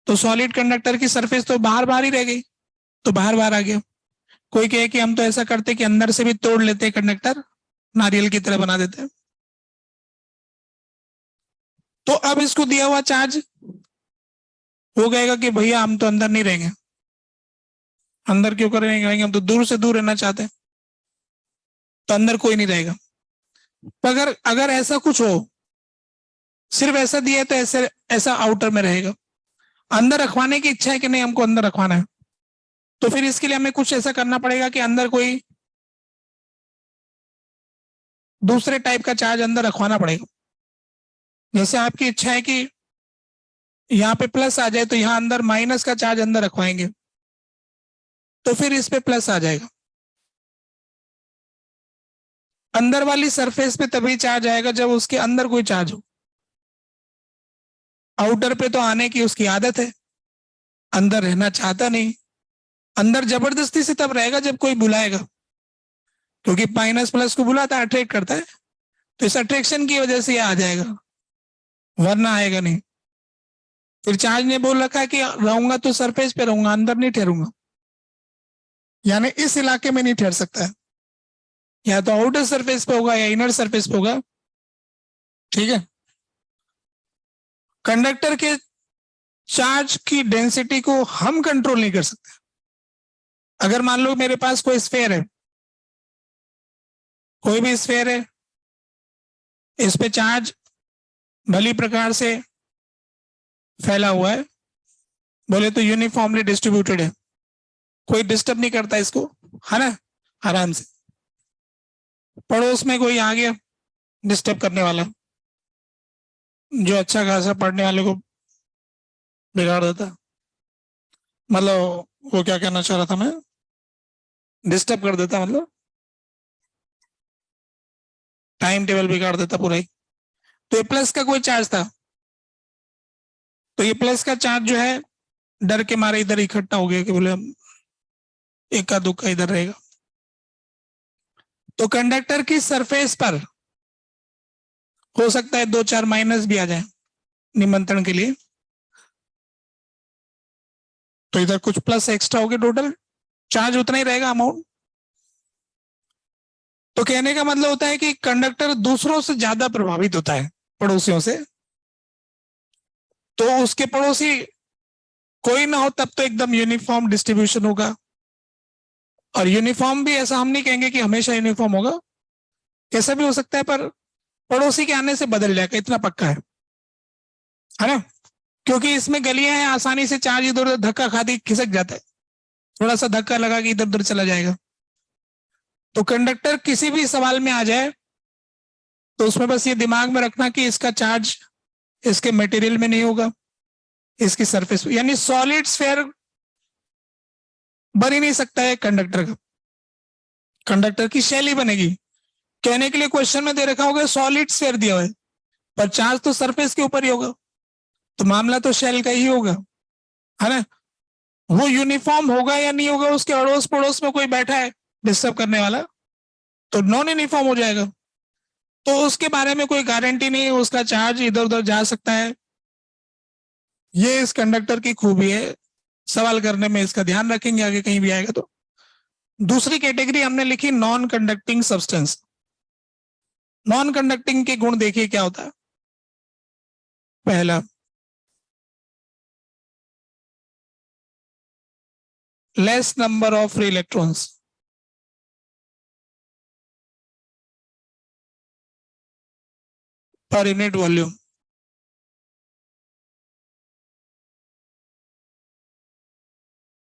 तो सॉलिड कंडक्टर की सरफेस तो बाहर बाहर ही रह गई, तो बाहर बाहर आ गया। कोई कहे कि हम तो ऐसा करते कि अंदर से भी तोड़ लेते कंडक्टर, नारियल की तरह बना देते। तो अब इसको दिया हुआ चार्ज वो कहेगा कि भैया हम तो अंदर नहीं रहेंगे, अंदर क्यों करेंगे, हम तो दूर से दूर रहना चाहते हैं, तो अंदर कोई नहीं रहेगा। अगर अगर ऐसा कुछ हो, सिर्फ ऐसा दिया है तो ऐसे ऐसा आउटर में रहेगा। अंदर रखवाने की इच्छा है कि नहीं, हमको अंदर रखवाना है, तो फिर इसके लिए हमें कुछ ऐसा करना पड़ेगा कि अंदर कोई दूसरे टाइप का चार्ज अंदर रखवाना पड़ेगा। जैसे आपकी इच्छा है कि यहाँ पे प्लस आ जाए तो यहाँ अंदर माइनस का चार्ज अंदर रखवाएंगे, तो फिर इस पे प्लस आ जाएगा। अंदर वाली सरफेस पे तभी चार्ज आएगा जब उसके अंदर कोई चार्ज हो। आउटर पे तो आने की उसकी आदत है, अंदर रहना चाहता नहीं। अंदर जबरदस्ती से तब रहेगा जब कोई बुलाएगा, क्योंकि माइनस प्लस को बुलाता है, अट्रैक्ट करता है, तो इस अट्रैक्शन की वजह से ये आ जाएगा, वरना आएगा नहीं। फिर चार्ज ने बोल रखा है कि रहूंगा तो सरफेस पे रहूंगा, अंदर नहीं ठहरूंगा, यानी इस इलाके में नहीं ठहर सकता है, या तो आउटर सरफेस पे होगा या इनर सरफेस पे होगा, ठीक है। कंडक्टर के चार्ज की डेंसिटी को हम कंट्रोल नहीं कर सकते। अगर मान लो मेरे पास कोई स्फेयर है, कोई भी स्फेयर है, इस पे चार्ज भली प्रकार से फैला हुआ है, बोले तो यूनिफॉर्मली डिस्ट्रीब्यूटेड है, कोई डिस्टर्ब नहीं करता इसको, है ना, आराम से। पड़ोस में कोई आ गया डिस्टर्ब करने वाला, जो अच्छा खासा पढ़ने वाले को बिगाड़ देता, मतलब वो क्या कहना चाह रहा था मैं, डिस्टर्ब कर देता, मतलब टाइम टेबल बिगाड़ देता पूरा ही। तो ये प्लस का कोई चार्ज था, तो ये प्लस का चार्ज जो है डर के मारे इधर इकट्ठा हो गया कि बोले हम इक्का दुक्का इधर रहेगा। तो कंडक्टर की सरफेस पर हो सकता है 2-4 माइनस भी आ जाए निमंत्रण के लिए, तो इधर कुछ प्लस एक्स्ट्रा हो गया, टोटल चार्ज उतना ही रहेगा अमाउंट। तो कहने का मतलब होता है कि कंडक्टर दूसरों से ज्यादा प्रभावित होता है पड़ोसियों से, तो उसके पड़ोसी कोई ना हो तब तो एकदम यूनिफॉर्म डिस्ट्रीब्यूशन होगा। और यूनिफॉर्म भी ऐसा हम नहीं कहेंगे कि हमेशा यूनिफॉर्म होगा, कैसा भी हो सकता है, पर पड़ोसी के आने से बदल जाएगा, इतना पक्का है ना। क्योंकि इसमें गलियां हैं, आसानी से चार्ज इधर उधर धक्का खाती खिसक जाता है, थोड़ा सा धक्का लगा कि इधर उधर चला जाएगा। तो कंडक्टर किसी भी सवाल में आ जाए तो उसमें बस ये दिमाग में रखना कि इसका चार्ज इसके मटेरियल में नहीं होगा, इसकी सरफेस, यानी सॉलिड स्फेयर बन ही नहीं सकता है कंडक्टर का, कंडक्टर की शेल ही बनेगी। कहने के लिए क्वेश्चन में दे रखा होगा सॉलिड स्फेयर दिया हुआ है, पर चार्ज तो सरफेस के ऊपर ही होगा, तो मामला तो शेल का ही होगा, है ना। वो यूनिफॉर्म होगा या नहीं होगा, उसके अड़ोस पड़ोस में कोई बैठा है डिस्टर्ब करने वाला, तो नॉन यूनिफॉर्म हो जाएगा, तो उसके बारे में कोई गारंटी नहीं है, उसका चार्ज इधर उधर जा सकता है। ये इस कंडक्टर की खूबी है, सवाल करने में इसका ध्यान रखेंगे आगे कहीं भी आएगा तो। दूसरी कैटेगरी हमने लिखी non conducting substance. Non conducting के गुण देखिए क्या होता है। पहला, less number of free electrons, per unit volume.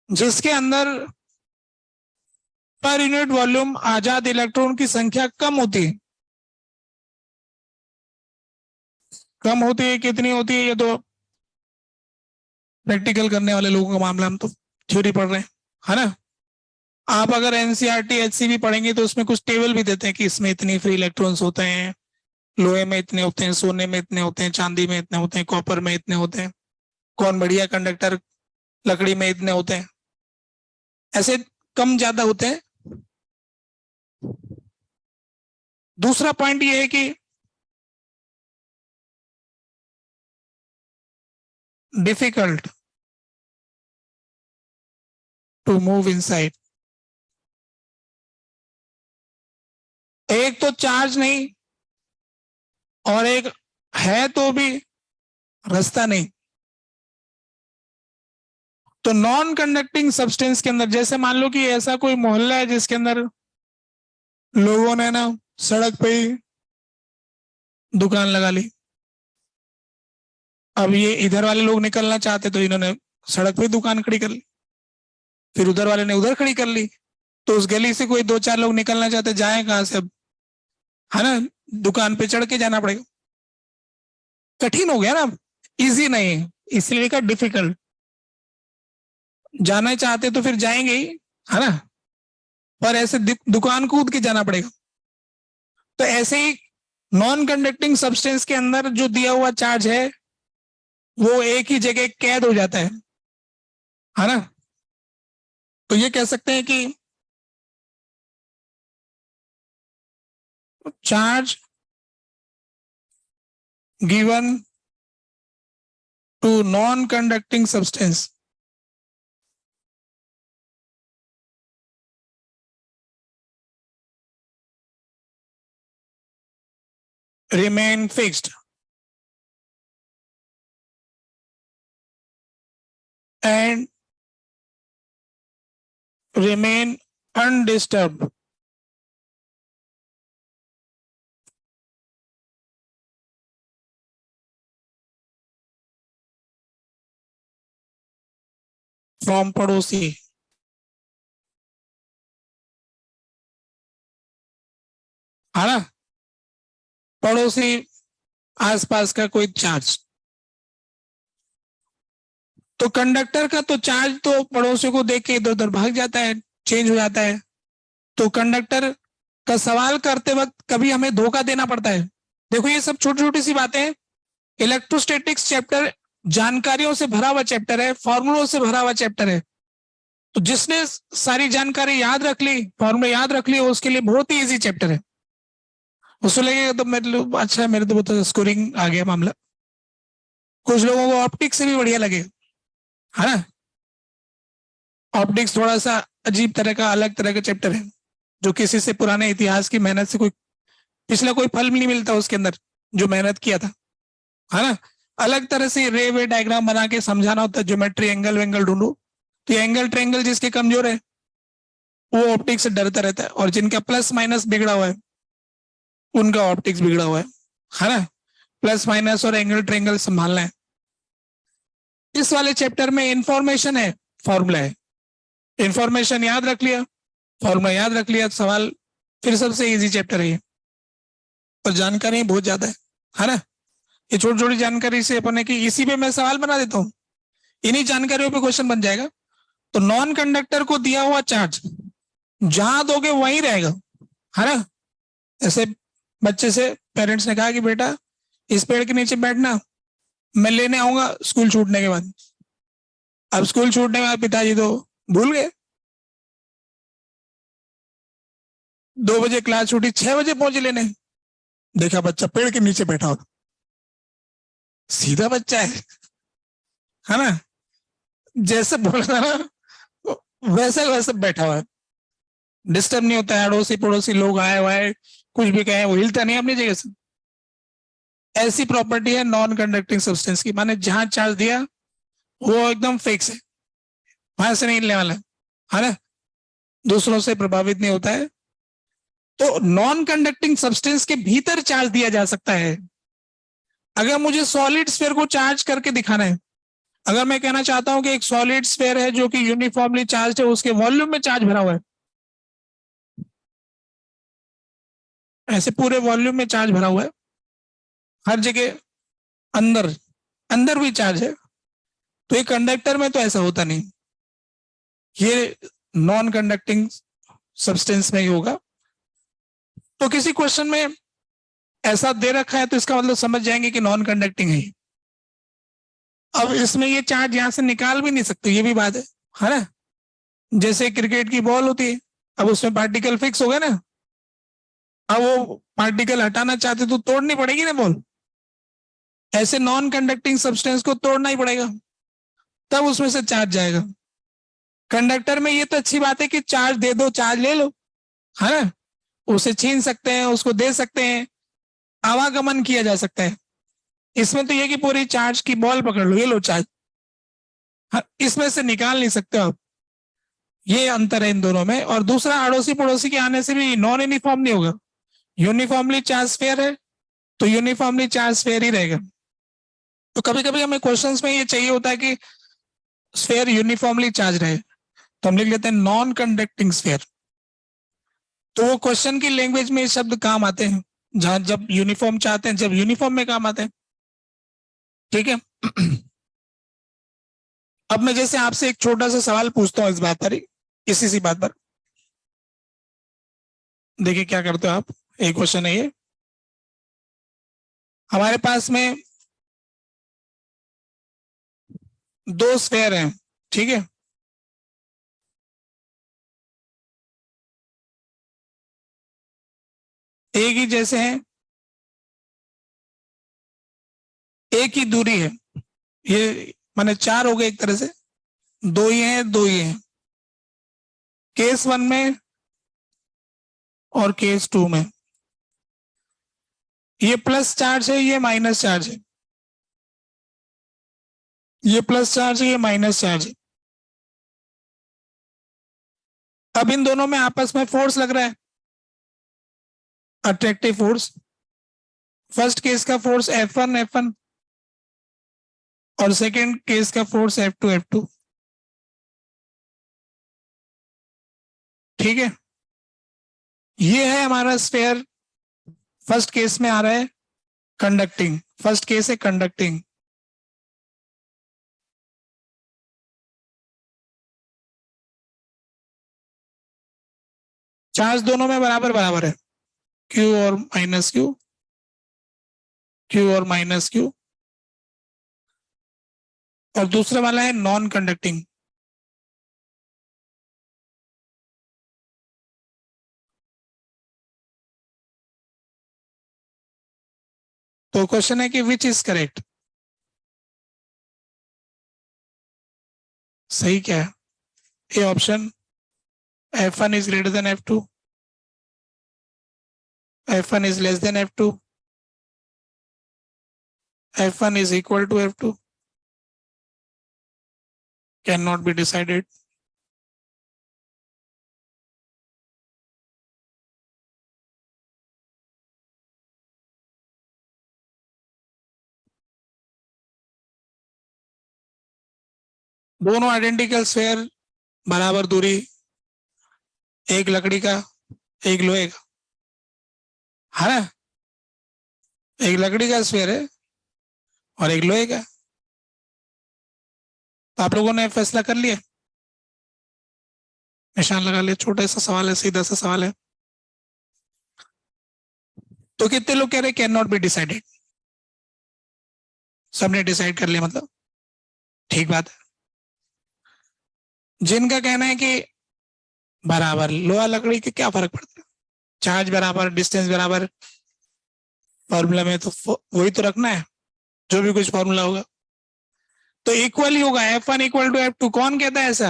जिसके अंदर पर यूनिट वॉल्यूम आजाद इलेक्ट्रॉन की संख्या कम होती है, कम होती है, कितनी होती है ये तो प्रैक्टिकल करने वाले लोगों का मामला, हम तो थ्योरी पढ़ रहे हैं, है ना। आप अगर एनसीईआरटी एचसीबी पढ़ेंगे तो उसमें कुछ टेबल भी देते हैं कि इसमें इतनी फ्री इलेक्ट्रॉन्स होते हैं, लोहे में इतने होते हैं, सोने में इतने होते हैं, चांदी में इतने होते हैं, कॉपर में इतने होते हैं, कौन बढ़िया कंडक्टर, लकड़ी में इतने होते हैं, ऐसे कम ज्यादा होते हैं। दूसरा पॉइंट ये है कि डिफिकल्ट टू मूव इनसाइड। एक तो चार्ज नहीं, और एक है तो भी रास्ता नहीं। तो नॉन कंडक्टिंग सब्सटेंस के अंदर, जैसे मान लो कि ऐसा कोई मोहल्ला है जिसके अंदर लोगों ने ना सड़क पे ही दुकान लगा ली, अब ये इधर वाले लोग निकलना चाहते तो इन्होंने सड़क पे दुकान खड़ी कर ली, फिर उधर वाले ने उधर खड़ी कर ली, तो उस गली से कोई 2-4 लोग निकलना चाहते, जाए कहां से अब, है ना, दुकान पे चढ़ के जाना पड़ेगा, कठिन हो गया ना, इजी नहीं, इसलिए का डिफिकल्ट। जाना चाहते तो फिर जाएंगे ही, है ना, पर ऐसे दुकान कूद के जाना पड़ेगा। तो ऐसे ही नॉन कंडक्टिंग सब्सटेंस के अंदर जो दिया हुआ चार्ज है वो एक ही जगह कैद हो जाता है ना। तो ये कह सकते हैं कि charge given to non conducting substance remain fixed and remain undisturbed from पड़ोसी, है ना। पड़ोसी आसपास का कोई चार्ज। तो कंडक्टर का तो चार्ज तो पड़ोसियों को देख के इधर उधर भाग जाता है, चेंज हो जाता है। तो कंडक्टर का सवाल करते वक्त कभी हमें धोखा देना पड़ता है। देखो ये सब छोटी छोटी सी बातें हैं। इलेक्ट्रोस्टैटिक्स चैप्टर जानकारियों से भरा हुआ चैप्टर है, फॉर्मूलों से भरा हुआ चैप्टर है। तो जिसने सारी जानकारी याद रख ली, फॉर्मूले याद रख ली, उसके लिए बहुत ही इजी चैप्टर है। उसको लगेगा तो मेरे लिए अच्छा है, मेरे तो स्कोरिंग आ गया मामला। कुछ लोगों को ऑप्टिक्स से भी बढ़िया लगेगा, है ना। ऑप्टिक्स थोड़ा सा अजीब तरह का, अलग तरह का चैप्टर है, जो किसी से पुराने इतिहास की मेहनत से कोई पिछला कोई फल नहीं मिलता उसके अंदर, जो मेहनत किया था, है ना। अलग तरह से रे वे डायग्राम बना के समझाना होता है, ज्योमेट्री एंगल वेंगल ढूंढो। तो एंगल ट्रेंगल जिसके कमजोर है वो ऑप्टिक्स से डरता रहता है, और जिनका प्लस माइनस बिगड़ा हुआ है उनका ऑप्टिक्स बिगड़ा हुआ है ना। प्लस माइनस और एंगल ट्रेंगल संभालना है। इस वाले चैप्टर में इंफॉर्मेशन है, फॉर्मूला है। इंफॉर्मेशन याद रख लिया, फॉर्मूला याद रख लिया, सवाल फिर सबसे इजी चैप्टर है ये। और जानकारी बहुत ज्यादा है ना। ये छोटी छोटी जानकारी से अपन की इसी पे मैं सवाल बना देता हूँ, इन्हीं जानकारियों पे क्वेश्चन बन जाएगा। तो नॉन कंडक्टर को दिया हुआ चार्ज जहां दोगे वहीं रहेगा, है ना। ऐसे बच्चे से पेरेंट्स ने कहा कि बेटा इस पेड़ के नीचे बैठना, मैं लेने आऊंगा स्कूल छूटने के बाद। अब स्कूल छूटने के बाद पिताजी तो भूल गए। 2 बजे क्लास छूटी, 6 बजे पहुंचे लेने, देखा बच्चा पेड़ के नीचे बैठा हो। सीधा बच्चा है ना। जैसे बोला था ना वैसे वैसे बैठा हुआ है, डिस्टर्ब नहीं होता है। अड़ोसी पड़ोसी लोग आए वाए कुछ भी कहे वो हिलता नहीं अपनी जगह से। ऐसी प्रॉपर्टी है नॉन कंडक्टिंग सब्सटेंस की, माने जहां चार्ज दिया वो एकदम फिक्स है, वहां से नहीं हिलने वाला है ना, दूसरों से प्रभावित नहीं होता है। तो नॉन कंडक्टिंग सब्सटेंस के भीतर चार्ज दिया जा सकता है। अगर मुझे सॉलिड स्फीयर को चार्ज करके दिखाना है, अगर मैं कहना चाहता हूं कि एक सॉलिड स्फीयर है जो कि यूनिफॉर्मली चार्ज है, उसके वॉल्यूम में चार्ज भरा हुआ है, ऐसे पूरे वॉल्यूम में चार्ज भरा हुआ है, हर जगह अंदर अंदर भी चार्ज है, तो ये कंडक्टर में तो ऐसा होता नहीं, ये नॉन कंडक्टिंग सब्सटेंस में ही होगा। तो किसी क्वेश्चन में ऐसा दे रखा है तो इसका मतलब समझ जाएंगे कि नॉन कंडक्टिंग है। अब इसमें ये चार्ज यहां से निकाल भी नहीं सकते, ये भी बात है ना। जैसे क्रिकेट की बॉल होती है, अब उसमें पार्टिकल फिक्स हो गए ना, अब वो पार्टिकल हटाना चाहते तो तोड़नी पड़ेगी ना बॉल। ऐसे नॉन कंडक्टिंग सब्सटेंस को तोड़ना ही पड़ेगा, तब उसमें से चार्ज जाएगा। कंडक्टर में ये तो अच्छी बात है कि चार्ज दे दो चार्ज ले लो, है ना। उसे छीन सकते हैं, उसको दे सकते हैं, आवागमन किया जा सकता है। इसमें तो ये कि पूरी चार्ज की बॉल पकड़ लो, ये लो चार्ज, इसमें से निकाल नहीं सकते आप। ये अंतर है इन दोनों में। और दूसरा, अड़ोसी पड़ोसी के आने से भी नॉन यूनिफॉर्म नहीं होगा। यूनिफॉर्मली चार्ज स्फीयर है तो यूनिफॉर्मली चार्ज स्फीयर ही रहेगा। तो कभी कभी हमें क्वेश्चंस में ये चाहिए होता है कि स्फीयर यूनिफॉर्मली चार्ज रहे, तो हम लिख लेते हैं नॉन कंडक्टिंग स्फीयर। तो वो क्वेश्चन की लैंग्वेज में ये शब्द काम आते हैं, जहां जब यूनिफॉर्म चाहते हैं, जब यूनिफॉर्म में काम आते हैं। ठीक है। अब मैं जैसे आपसे एक छोटा सा सवाल पूछता हूँ इस बात पर, इसी सी बात पर, देखिए क्या करते हो आप। एक क्वेश्चन है ये, हमारे पास में 2 स्फीयर हैं, ठीक है। एक ही जैसे हैं, एक ही दूरी है, ये माने 4 हो गए एक तरह से, 2 ही हैं 2 ही हैं, केस 1 में और केस 2 में। ये प्लस चार्ज है, ये माइनस चार्ज है, ये प्लस चार्ज है, ये माइनस चार्ज है। अब इन दोनों में आपस में फोर्स लग रहा है, अट्रैक्टिव फोर्स। फर्स्ट केस का फोर्स F1 और सेकेंड केस का फोर्स F2 ठीक है। ये है हमारा स्फीयर, फर्स्ट केस में आ रहा है कंडक्टिंग, फर्स्ट केस है कंडक्टिंग। चार्ज दोनों में बराबर बराबर है, क्यू और माइनस क्यू, क्यू और माइनस क्यू। और दूसरा वाला है नॉन कंडक्टिंग। तो क्वेश्चन है कि विच इज करेक्ट, सही क्या है? A option F1 is greater than F2, F1 is less than F2, F1 is equal to F2, cannot be decided. दोनों आइडेंटिकल स्फीयर, बराबर दूरी, एक लकड़ी का एक लोहे का, है ना? एक लकड़ी का स्फीयर है और एक लोहे का। तो आप लोगों ने फैसला कर लिया, निशान लगा लिया। छोटा सा सवाल है, सीधा सा सवाल है। तो कितने लोग कह रहे कैन नॉट बी डिसाइडेड? सबने डिसाइड कर लिया, मतलब ठीक बात है। जिनका कहना है कि बराबर, लोहा लकड़ी के क्या फर्क पड़ता है, चार्ज बराबर, डिस्टेंस बराबर, फॉर्मूला में तो वही तो रखना है, जो भी कुछ फॉर्मूला होगा तो इक्वल ही होगा, F1 इक्वल टू F2। कौन कहता है ऐसा?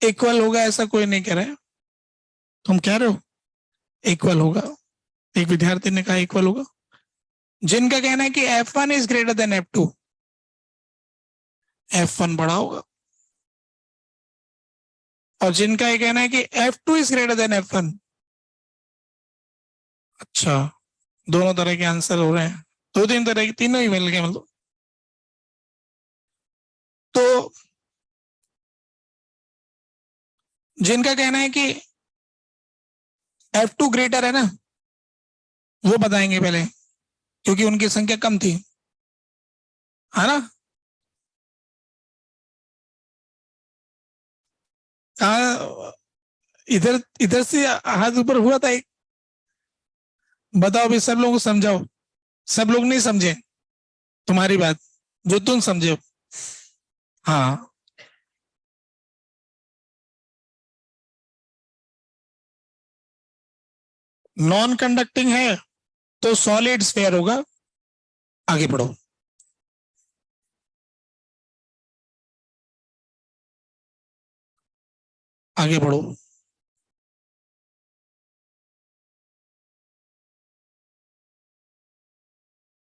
इक्वल होगा ऐसा कोई नहीं कह रहा है, तुम कह रहे हो इक्वल होगा। एक विद्यार्थी ने कहा इक्वल होगा। जिनका कहना है कि F1 is greater than F2, F1 बड़ा होगा। और जिनका ये कहना है कि F2 is greater than F1, अच्छा, दोनों तरह के आंसर हो रहे हैं, दो तीन तरह के, तीनों ही मिल गए मतलब। तो जिनका कहना है कि F2 ग्रेटर है ना, वो बताएंगे पहले, क्योंकि उनकी संख्या कम थी, है ना? इधर इधर से हाथ ऊपर हुआ था एक। बताओ भी, सब लोगों को समझाओ। सब लोग नहीं समझे तुम्हारी बात, जो तुम समझे हो। हाँ, नॉन कंडक्टिंग है तो सॉलिड स्फीयर होगा। आगे बढ़ो। आगे बढ़ो।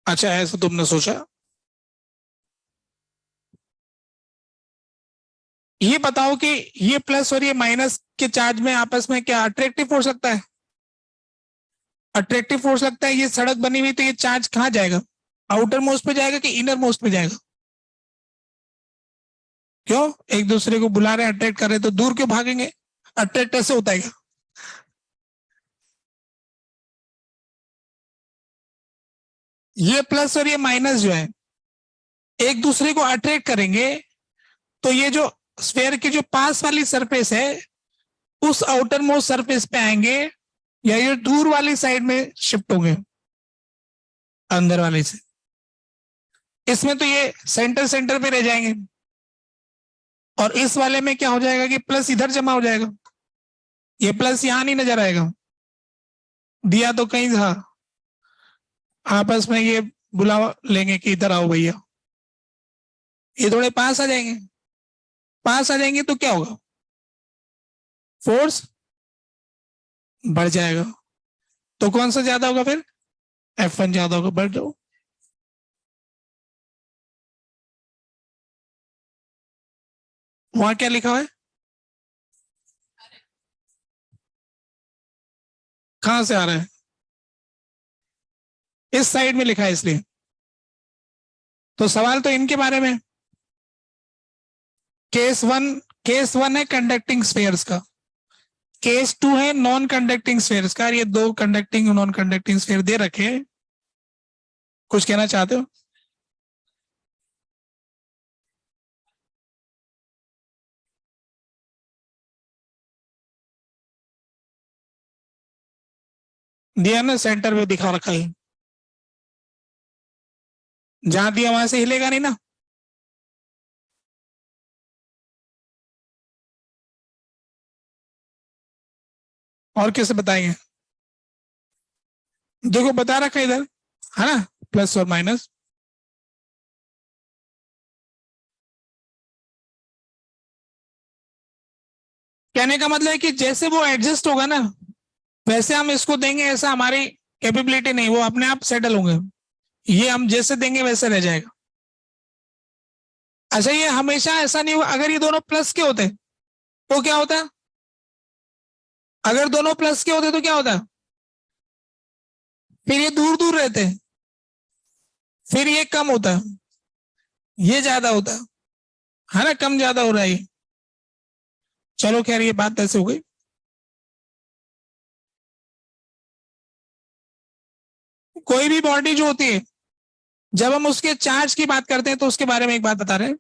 अच्छा, ऐसा तुमने सोचा। ये बताओ कि ये प्लस और ये माइनस के चार्ज में आपस में क्या अट्रैक्टिव फोर्स लगता है? अट्रैक्टिव फोर्स लगता है। ये सड़क बनी हुई, तो ये चार्ज कहाँ जाएगा? आउटर मोस्ट पे जाएगा कि इनर मोस्ट पे जाएगा? क्यों? एक दूसरे को बुला रहे हैं, अट्रैक्ट कर रहे हैं, तो दूर क्यों भागेंगे? अट्रैक्ट ऐसे होता है क्या? ये प्लस और ये माइनस जो है, एक दूसरे को अट्रैक्ट करेंगे, तो ये जो स्फीयर की जो पास वाली सरफेस है, उस आउटर मोस्ट सरफेस पे आएंगे, या ये दूर वाली साइड में शिफ्ट होंगे, अंदर वाले से? इसमें तो ये सेंटर सेंटर पे रह जाएंगे, और इस वाले में क्या हो जाएगा कि प्लस इधर जमा हो जाएगा, ये प्लस यहां नहीं नजर आएगा, दिया तो कहीं था। आपस में ये बुला लेंगे कि इधर आओ भैया, ये थोड़े पास आ जाएंगे। पास आ जाएंगे तो क्या होगा? फोर्स बढ़ जाएगा। तो कौन सा ज्यादा होगा फिर? F1 ज्यादा होगा। बढ़ जाओ। वहां क्या लिखा हुआ है? कहां से आ रहा है? इस साइड में लिखा है इसलिए। तो सवाल तो इनके बारे में। केस वन है कंडक्टिंग स्फीयर्स का, केस 2 है नॉन कंडक्टिंग स्फीयर का। ये दो कंडक्टिंग नॉन कंडक्टिंग स्फीयर दे रखे हैं। कुछ कहना चाहते हो? दिया ना, सेंटर में दिखा रखा है। जहां दिया वहां से हिलेगा नहीं ना। और कैसे बताएंगे? देखो बता रखा है इधर, है ना, प्लस और माइनस। कहने का मतलब है कि जैसे वो एडजस्ट होगा ना, वैसे हम इसको देंगे, ऐसा हमारी कैपेबिलिटी नहीं, वो अपने आप सेटल होंगे। ये हम जैसे देंगे वैसे रह जाएगा। अच्छा, ये हमेशा ऐसा नहीं हुआ। अगर ये दोनों प्लस के होते तो क्या होता? अगर दोनों प्लस के होते तो क्या होता? फिर ये दूर दूर रहते, फिर ये कम होता, ये ज्यादा होता, है ना, कम ज्यादा हो रहा है ये। चलो खैर, ये बात ऐसे हो गई। कोई भी बॉडी जो होती है, जब हम उसके चार्ज की बात करते हैं तो उसके बारे में एक बात बता रहे हैं।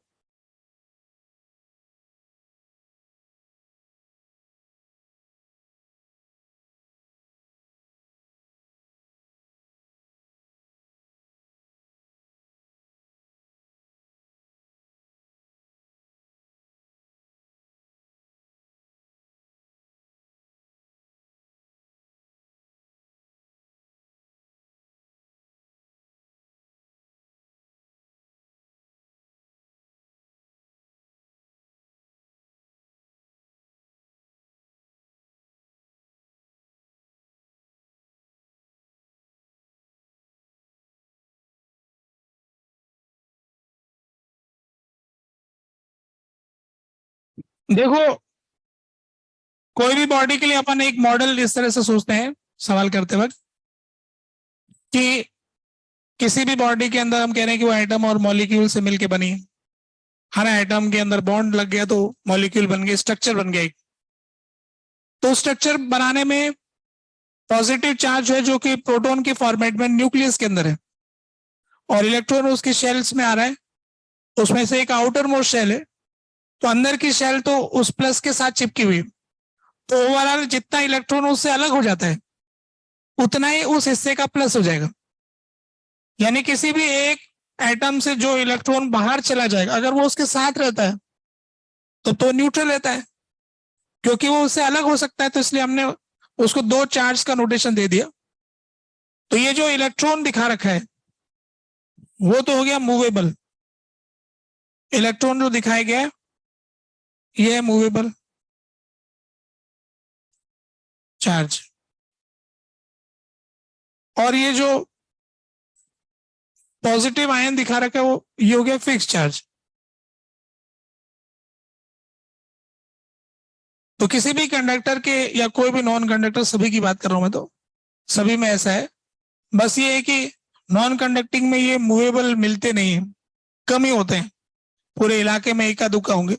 देखो, कोई भी बॉडी के लिए अपन एक मॉडल इस तरह से सोचते हैं सवाल करते वक्त, कि किसी भी बॉडी के अंदर हम कह रहे हैं कि वो एटम और मॉलिक्यूल से मिलके बनी है। हर एटम के अंदर बॉन्ड लग गया तो मॉलिक्यूल बन गया, स्ट्रक्चर बन गया एक। तो स्ट्रक्चर बनाने में पॉजिटिव चार्ज है जो कि प्रोटॉन के फॉर्मेट में न्यूक्लियस के अंदर है, और इलेक्ट्रॉन उसकी शेल्स में आ रहा है। उसमें से एक आउटर मोस्ट शेल है, तो अंदर की शेल तो उस प्लस के साथ चिपकी हुई। तो ओवरऑल जितना इलेक्ट्रॉन उससे अलग हो जाता है, उतना ही उस हिस्से का प्लस हो जाएगा। यानी किसी भी एक एटम से जो इलेक्ट्रॉन बाहर चला जाएगा, अगर वो उसके साथ रहता है तो न्यूट्रल रहता है, क्योंकि वो उससे अलग हो सकता है। तो इसलिए हमने उसको दो चार्ज का नोटेशन दे दिया। तो ये जो इलेक्ट्रॉन दिखा रखा है वो तो हो गया मूवेबल। इलेक्ट्रॉन जो दिखाया गया है ये है मूवेबल चार्ज, और ये जो पॉजिटिव आयन दिखा रखा है वो ये हो गया फिक्स चार्ज। तो किसी भी कंडक्टर के या कोई भी नॉन कंडक्टर, सभी की बात कर रहा हूं मैं, तो सभी में ऐसा है। बस ये है कि नॉन कंडक्टिंग में ये मूवेबल मिलते नहीं है, कम ही होते हैं। पूरे इलाके में एका दुक्का होंगे।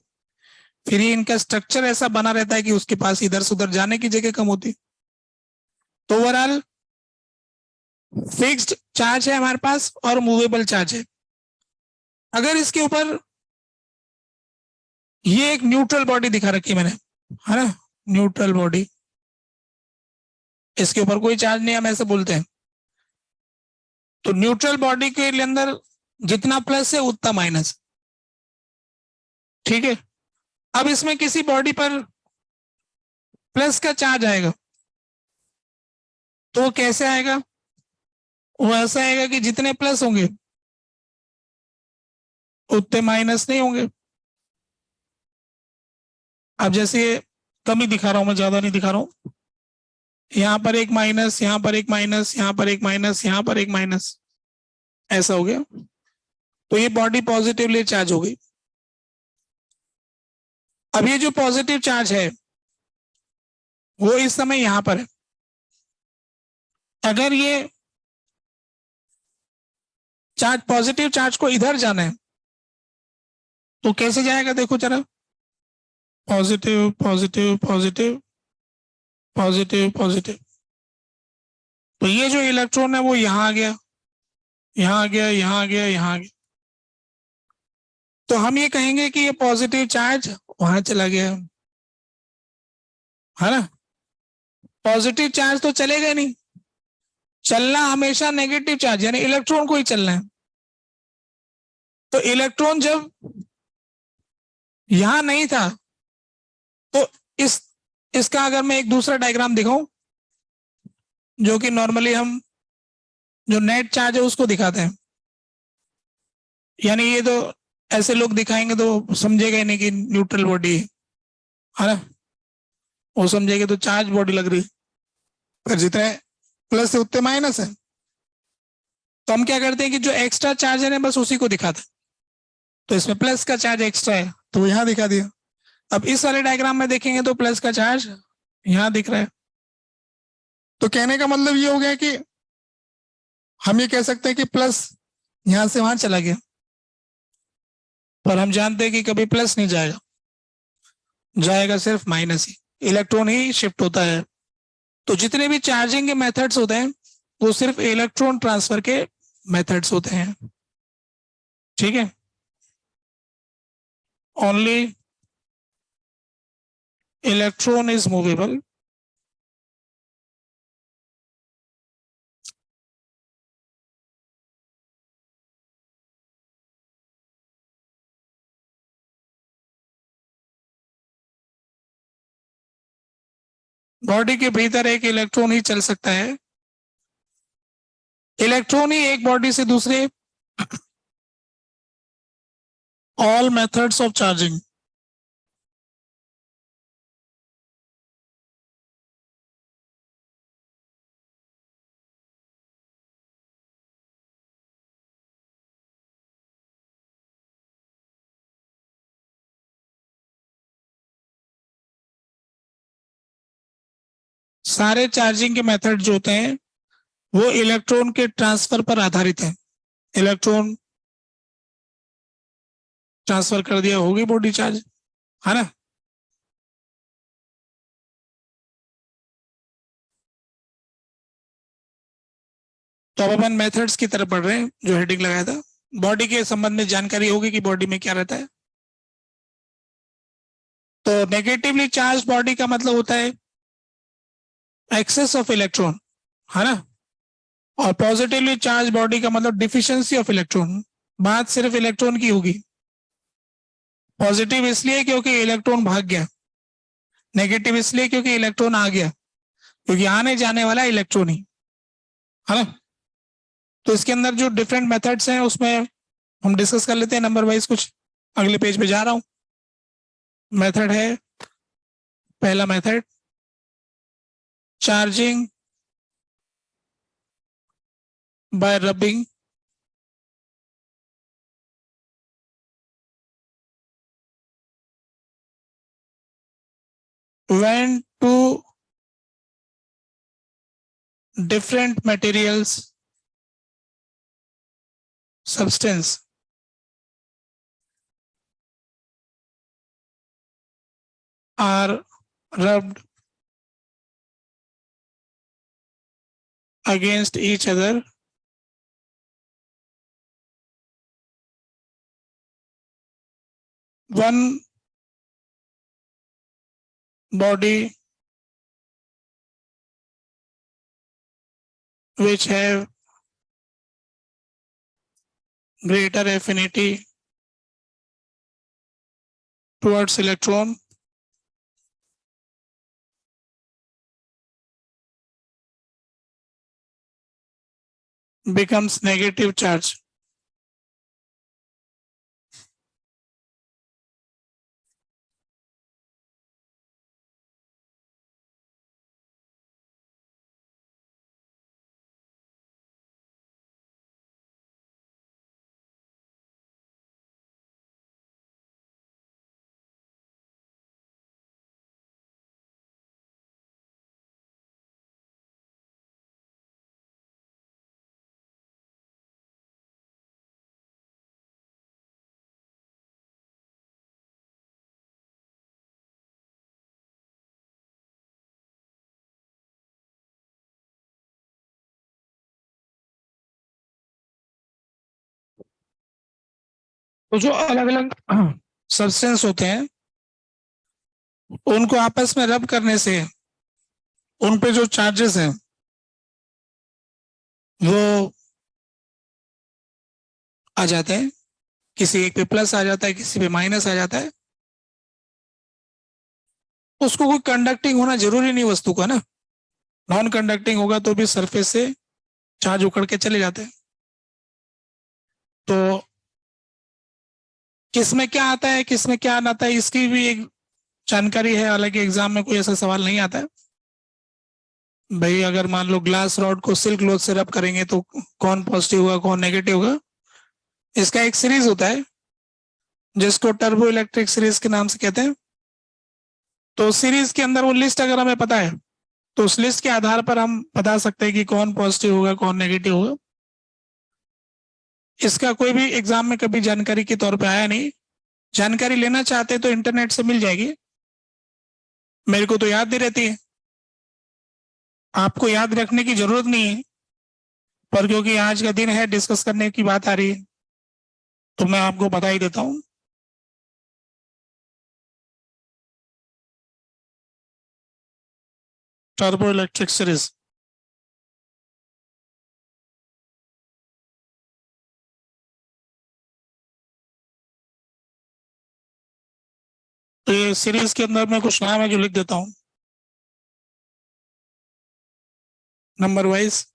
फिर ये इनका स्ट्रक्चर ऐसा बना रहता है कि उसके पास इधर से उधर जाने की जगह कम होती। तो ओवरऑल फिक्स्ड चार्ज है हमारे पास और मूवेबल चार्ज है। अगर इसके ऊपर ये एक न्यूट्रल बॉडी दिखा रखी है मैंने, है ना, न्यूट्रल बॉडी, इसके ऊपर कोई चार्ज नहीं, हम ऐसे बोलते हैं। तो न्यूट्रल बॉडी के अंदर जितना प्लस है उतना माइनस, ठीक है। अब इसमें किसी बॉडी पर प्लस का चार्ज आएगा तो वो कैसे आएगा? वो ऐसा आएगा कि जितने प्लस होंगे उतने माइनस नहीं होंगे। अब जैसे कम ही दिखा रहा हूं मैं, ज्यादा नहीं दिखा रहा हूं। यहां पर एक माइनस, यहां पर एक माइनस, यहां पर एक माइनस, यहां पर एक माइनस, ऐसा हो गया। तो ये बॉडी पॉजिटिवली चार्ज हो गई। अब ये जो पॉजिटिव चार्ज है वो इस समय यहां पर है। अगर ये चार्ज, पॉजिटिव चार्ज को इधर जाना है तो कैसे जाएगा? देखो जरा, positive positive positive, positive positive. तो ये जो इलेक्ट्रॉन है वो यहाँ आ गया, यहाँ आ गया, यहाँ आ गया, यहाँ आ गया। तो हम ये कहेंगे कि ये पॉजिटिव चार्ज वहां चला गया, है ना। पॉजिटिव चार्ज तो चलेगा नहीं, चलना हमेशा नेगेटिव चार्ज यानी इलेक्ट्रॉन को ही चलना है। तो इलेक्ट्रॉन जब यहां नहीं था तो इस इसका अगर मैं एक दूसरा डायग्राम दिखाऊं, जो कि नॉर्मली हम जो नेट चार्ज है उसको दिखाते हैं, यानी ये तो ऐसे लोग दिखाएंगे तो समझेगा ही नहीं कि न्यूट्रल बॉडी है ना, वो समझेगा तो चार्ज बॉडी लग रही, फिर जितने प्लस है उतने माइनस है। तो हम क्या करते हैं कि जो एक्स्ट्रा चार्ज है ना बस उसी को दिखाते हैं। तो इसमें प्लस का चार्ज एक्स्ट्रा है तो यहाँ दिखा दिया। अब इस वाले डायग्राम में देखेंगे तो प्लस का चार्ज यहाँ दिख रहा है। तो कहने का मतलब ये हो गया कि हम ये कह सकते हैं कि प्लस यहां से वहां चला गया, पर हम जानते हैं कि कभी प्लस नहीं जाएगा, जाएगा सिर्फ माइनस ही, इलेक्ट्रॉन ही शिफ्ट होता है। तो जितने भी चार्जिंग के मेथड्स होते हैं वो सिर्फ इलेक्ट्रॉन ट्रांसफर के मेथड्स होते हैं, ठीक है। Only electron is movable body के भीतर एक इलेक्ट्रॉन ही चल सकता है, इलेक्ट्रॉन ही एक बॉडी से दूसरे, ऑल मेथड्स ऑफ चार्जिंग सारे चार्जिंग के मेथड जो होते हैं वो इलेक्ट्रॉन के ट्रांसफर पर आधारित है। इलेक्ट्रॉन ट्रांसफर कर दिया होगी बॉडी चार्ज, है ना। तो अब अपन मेथड्स की तरफ बढ़ रहे हैं जो हेडिंग लगाया था। बॉडी के संबंध में जानकारी होगी कि बॉडी में क्या रहता है। तो नेगेटिवली चार्ज बॉडी का मतलब होता है एक्सेस ऑफ इलेक्ट्रॉन, है ना। और पॉजिटिवली चार्ज बॉडी का मतलब डिफिशियंसी ऑफ इलेक्ट्रॉन। बात सिर्फ इलेक्ट्रॉन की होगी। पॉजिटिव इसलिए क्योंकि इलेक्ट्रॉन भाग गया, नेगेटिव इसलिए क्योंकि इलेक्ट्रॉन आ गया, क्योंकि आने जाने वाला इलेक्ट्रॉन ही, है ना। तो इसके अंदर जो डिफरेंट मेथड्स हैं उसमें हम डिस्कस कर लेते हैं नंबर वाइज। कुछ अगले पेज पे जा रहा हूं। मेथड है, पहला method charging by rubbing when two different materials substance are rubbed against each other, one body which have greater affinity towards electron becomes negative charge. तो जो अलग अलग सब्सटेंस होते हैं उनको आपस में रब करने से उन पे जो चार्जेस हैं वो आ जाते हैं, किसी एक पे प्लस आ जाता है, किसी पे माइनस आ जाता है। उसको कोई कंडक्टिंग होना जरूरी नहीं वस्तु का ना, नॉन कंडक्टिंग होगा तो भी सरफेस से चार्ज उकड़ के चले जाते हैं। तो किसमें क्या आता है किसमें क्या आता है इसकी भी एक जानकारी है, हालांकि एग्जाम में कोई ऐसा सवाल नहीं आता है। भाई अगर मान लो ग्लास रॉड को सिल्क क्लॉथ से रब करेंगे तो कौन पॉजिटिव होगा कौन नेगेटिव होगा, इसका एक सीरीज होता है जिसको टर्बो इलेक्ट्रिक सीरीज के नाम से कहते हैं। तो सीरीज के अंदर वो लिस्ट अगर हमें पता है तो उस लिस्ट के आधार पर हम बता सकते हैं कि कौन पॉजिटिव होगा कौन नेगेटिव होगा। इसका कोई भी एग्जाम में कभी जानकारी के तौर पे आया नहीं। जानकारी लेना चाहते तो इंटरनेट से मिल जाएगी, मेरे को तो याद नहीं रहती है, आपको याद रखने की जरूरत नहीं है, पर क्योंकि आज का दिन है डिस्कस करने की बात आ रही है तो मैं आपको बता ही देता हूं। टर्बो इलेक्ट्रिक सीरीज तो ये सीरीज के अंदर में कुछ नाम है जो लिख देता हूं number wise.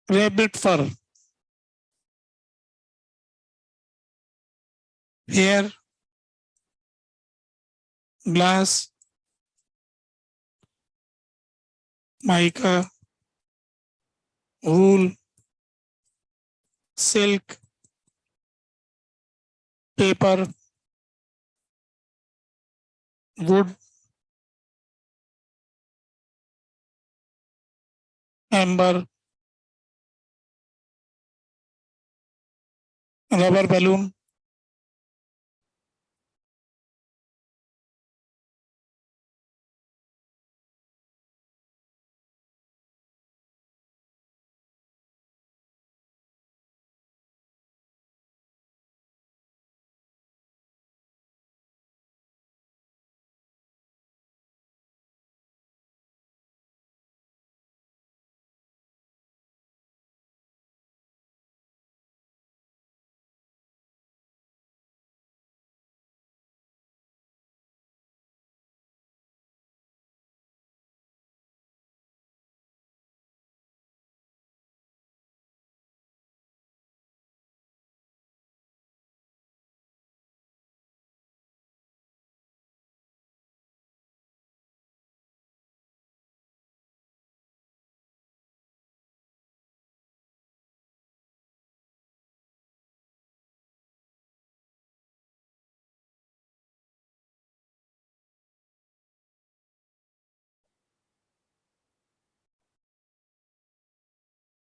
Rabbit fur, hair, glass, mica, wool, silk, paper, wood, amber, rubber balloon,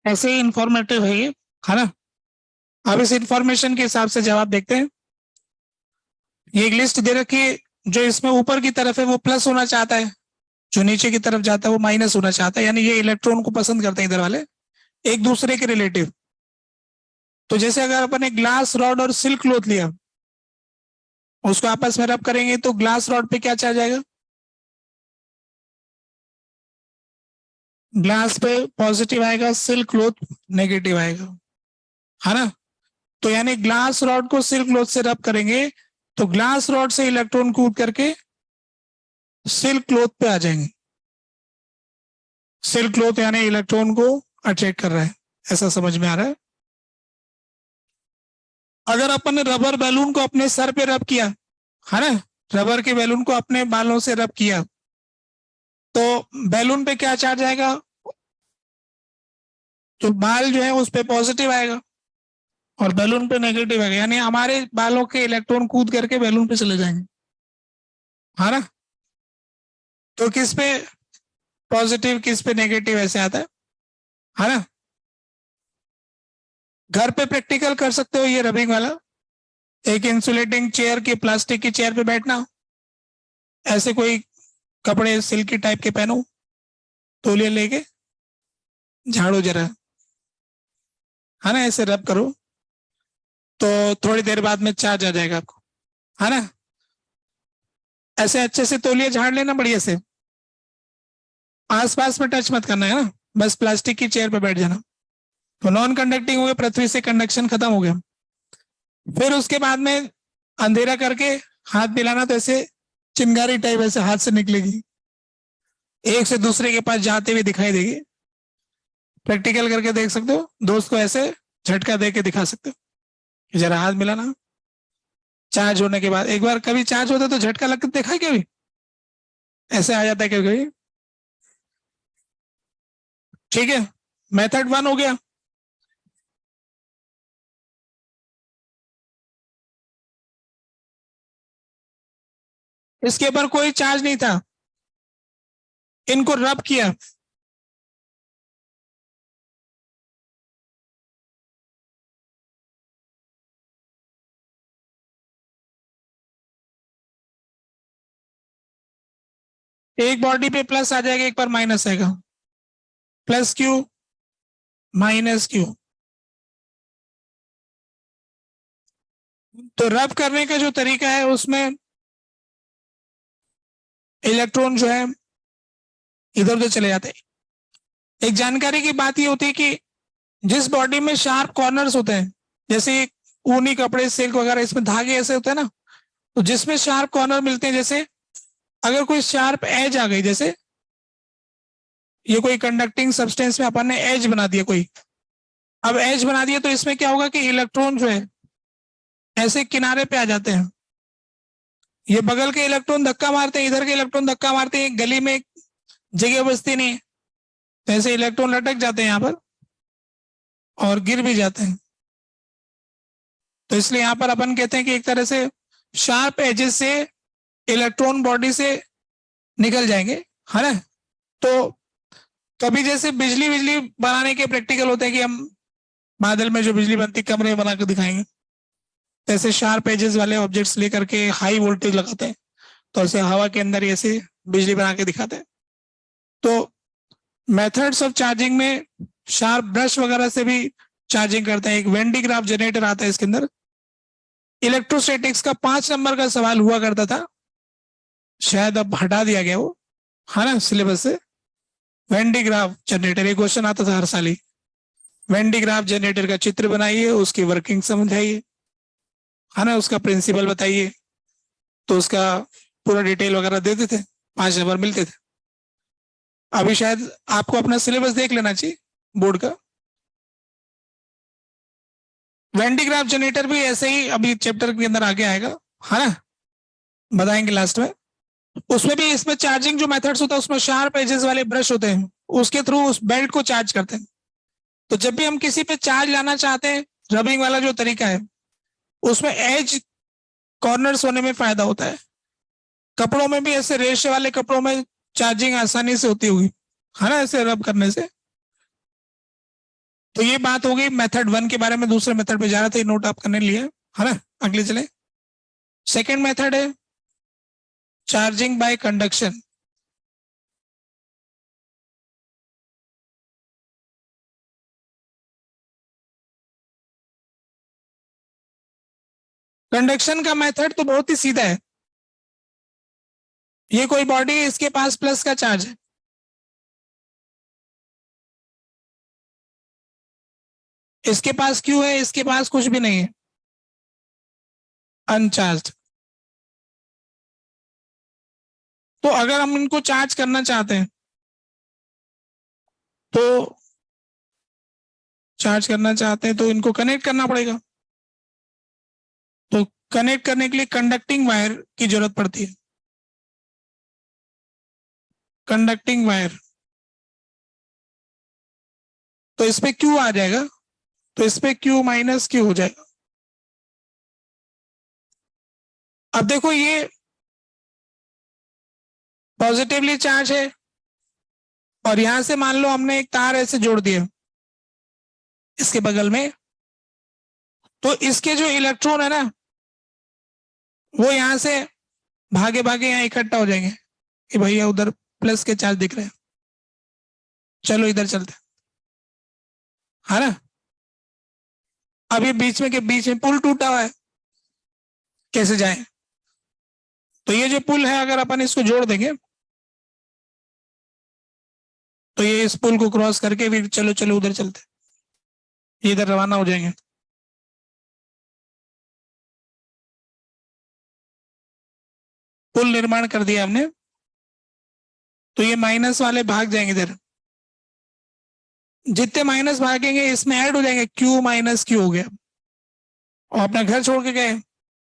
ऐसे ही इंफॉर्मेटिव है ये, है ना। अब इस इंफॉर्मेशन के हिसाब से जवाब देखते हैं। ये एक लिस्ट दे रखी है, जो इसमें ऊपर की तरफ है वो प्लस होना चाहता है, जो नीचे की तरफ जाता है वो माइनस होना चाहता है, यानी ये इलेक्ट्रॉन को पसंद करते हैं इधर वाले, एक दूसरे के रिलेटिव। तो जैसे अगर अपन ने ग्लास रॉड और सिल्क क्लॉथ लिया, उसको आपस में रब करेंगे तो ग्लास रॉड पे क्या चार्ज आएगा, ग्लास पे पॉजिटिव आएगा, सिल्क क्लॉथ नेगेटिव आएगा, है ना। तो यानी ग्लास रॉड को सिल्क क्लॉथ से रब करेंगे तो ग्लास रॉड से इलेक्ट्रॉन कूद करके सिल्क क्लॉथ पे आ जाएंगे। सिल्क क्लॉथ यानी इलेक्ट्रॉन को अट्रैक्ट कर रहा है, ऐसा समझ में आ रहा है। अगर अपन ने रबर बैलून को अपने सर पे रब किया, है ना, रबर के बैलून को अपने बालों से रब किया तो बैलून पे क्या चार्ज आएगा, तो बाल जो है उस पे पॉजिटिव आएगा और बैलून पे नेगेटिव आएगा, यानी हमारे बालों के इलेक्ट्रॉन कूद करके बैलून पे चले जाएंगे, है ना। तो किस पे पॉजिटिव किस पे नेगेटिव ऐसे आता है ना। घर पे प्रैक्टिकल कर सकते हो ये रबिंग वाला। एक इंसुलेटिंग चेयर की, प्लास्टिक की चेयर पे बैठना, ऐसे कोई कपड़े सिल्की टाइप के पहनो, तौलिया लेके झाड़ो जरा, है ना, ऐसे रब करो तो थोड़ी देर बाद में चार्ज आ जाएगा आपको, है ना। ऐसे अच्छे से तौलिया झाड़ लेना बढ़िया से, आसपास में टच मत करना है ना, बस प्लास्टिक की चेयर पे बैठ जाना। तो नॉन कंडक्टिंग हो गया, पृथ्वी से कंडक्शन खत्म हो गया। फिर उसके बाद में अंधेरा करके हाथ मिलाना, तो ऐसे चिंगारी टाइप ऐसे हाथ से निकलेगी, एक से दूसरे के पास जाते हुए दिखाई देगी। प्रैक्टिकल करके देख सकते हो, दोस्त को ऐसे झटका दे के दिखा सकते हो कि जरा हाथ मिलाना। चार्ज होने के बाद एक बार कभी चार्ज होता तो झटका लग के देखा है कभी, ऐसे आ जाता है कभी कभी। ठीक है, मेथड 1 हो गया। इसके ऊपर कोई चार्ज नहीं था, इनको रब किया, एक बॉडी पे प्लस आ जाएगा, एक बार माइनस आएगा, प्लस क्यू माइनस क्यू। तो रब करने का जो तरीका है उसमें इलेक्ट्रॉन जो है इधर उधर चले जाते हैं। एक जानकारी की बात ये होती है कि जिस बॉडी में शार्प कॉर्नर्स होते हैं, जैसे ऊनी कपड़े सिल्क वगैरह, इसमें धागे ऐसे होते हैं ना, तो जिसमें शार्प कॉर्नर मिलते हैं, जैसे अगर कोई शार्प एज आ गई, जैसे ये कोई कंडक्टिंग सब्सटेंस में अपन ने एज बना दिया कोई, अब एज बना दिया तो इसमें क्या होगा कि इलेक्ट्रॉन जो है ऐसे किनारे पे आ जाते हैं। ये बगल के इलेक्ट्रॉन धक्का मारते हैं, इधर के इलेक्ट्रॉन धक्का मारते हैं, गली में जगह बचती नहीं है, तो ऐसे इलेक्ट्रॉन लटक जाते हैं यहाँ पर और गिर भी जाते हैं। तो इसलिए यहाँ पर अपन कहते हैं कि एक तरह से शार्प एजेस से इलेक्ट्रॉन बॉडी से निकल जाएंगे, है ना। तो कभी जैसे बिजली बिजली बनाने के प्रैक्टिकल होते हैं कि हम बादल में जो बिजली बनती कमरे बना कर दिखाएंगे, ऐसे शार्प एजेस वाले ऑब्जेक्ट्स लेकर के हाई वोल्टेज लगाते हैं, तो ऐसे हवा के अंदर ऐसे बिजली बना के दिखाते हैं। तो मेथड्स ऑफ चार्जिंग में शार्प ब्रश वगैरह से भी चार्जिंग करते हैं। एक वेन डी ग्राफ जनरेटर आता है इसके अंदर, इलेक्ट्रोस्टैटिक्स का 5 नंबर का सवाल हुआ करता था, शायद अब हटा दिया गया वो, है ना, सिलेबस से। वेन डी ग्राफ जनरेटर, ये क्वेश्चन आता था हर साल ही। वेन डी ग्राफ जनरेटर का चित्र बनाइए, उसकी वर्किंग समझाइए, है ना, उसका प्रिंसिपल बताइए, तो उसका पूरा डिटेल वगैरह देते थे, 5 नंबर मिलते थे। अभी शायद आपको अपना सिलेबस देख लेना चाहिए बोर्ड का। वेन डी ग्राफ जनरेटर भी ऐसे ही अभी चैप्टर के अंदर आगे आएगा, है ना, बताएंगे लास्ट में। उसमें भी इसमें चार्जिंग जो मेथड्स होता है उसमें शार्प एजेस वाले ब्रश होते हैं, उसके थ्रू उस बेल्ट को चार्ज करते हैं। तो जब भी हम किसी पे चार्ज लाना चाहते हैं, रबिंग वाला जो तरीका है उसमें एज कॉर्नर्स होने में फायदा होता है। कपड़ों में भी ऐसे रेशे वाले कपड़ों में चार्जिंग आसानी से होती होगी, है ना, ऐसे रब करने से। तो ये बात हो गई मेथड 1 के बारे में। दूसरे मेथड पे जा रहा था, ये नोट आप करने लिए, है ना। अगले चले, सेकेंड मेथड है चार्जिंग बाय कंडक्शन। कंडक्शन का मेथड तो बहुत ही सीधा है। ये कोई बॉडी है, इसके पास प्लस का चार्ज है, इसके पास क्यू है, इसके पास कुछ भी नहीं है, अनचार्ज। तो अगर हम इनको चार्ज करना चाहते हैं तो इनको कनेक्ट करना पड़ेगा। तो कनेक्ट करने के लिए कंडक्टिंग वायर की जरूरत पड़ती है, कंडक्टिंग वायर। तो इस पे क्यू आ जाएगा, तो इस पे क्यू माइनस क्यू हो जाएगा। अब देखो ये पॉजिटिवली चार्ज है और यहां से मान लो हमने एक तार ऐसे जोड़ दिया इसके बगल में, तो इसके जो इलेक्ट्रॉन है ना वो यहां से भागे भागे यहाँ इकट्ठा हो जाएंगे कि भैया उधर प्लस के चार्ज दिख रहे हैं, चलो इधर चलते, है ना। अब ये बीच में पुल टूटा हुआ है, कैसे जाए? तो ये जो पुल है अगर अपन इसको जोड़ देंगे तो ये इस पुल को क्रॉस करके फिर चलो चलो उधर चलते, ये इधर रवाना हो जाएंगे। पुल निर्माण कर दिया हमने, तो ये माइनस वाले भाग जाएंगे इधर, जितने माइनस भागेंगे इसमें ऐड हो जाएंगे, क्यू माइनस क्यू हो गया, और अपना घर छोड़ के गए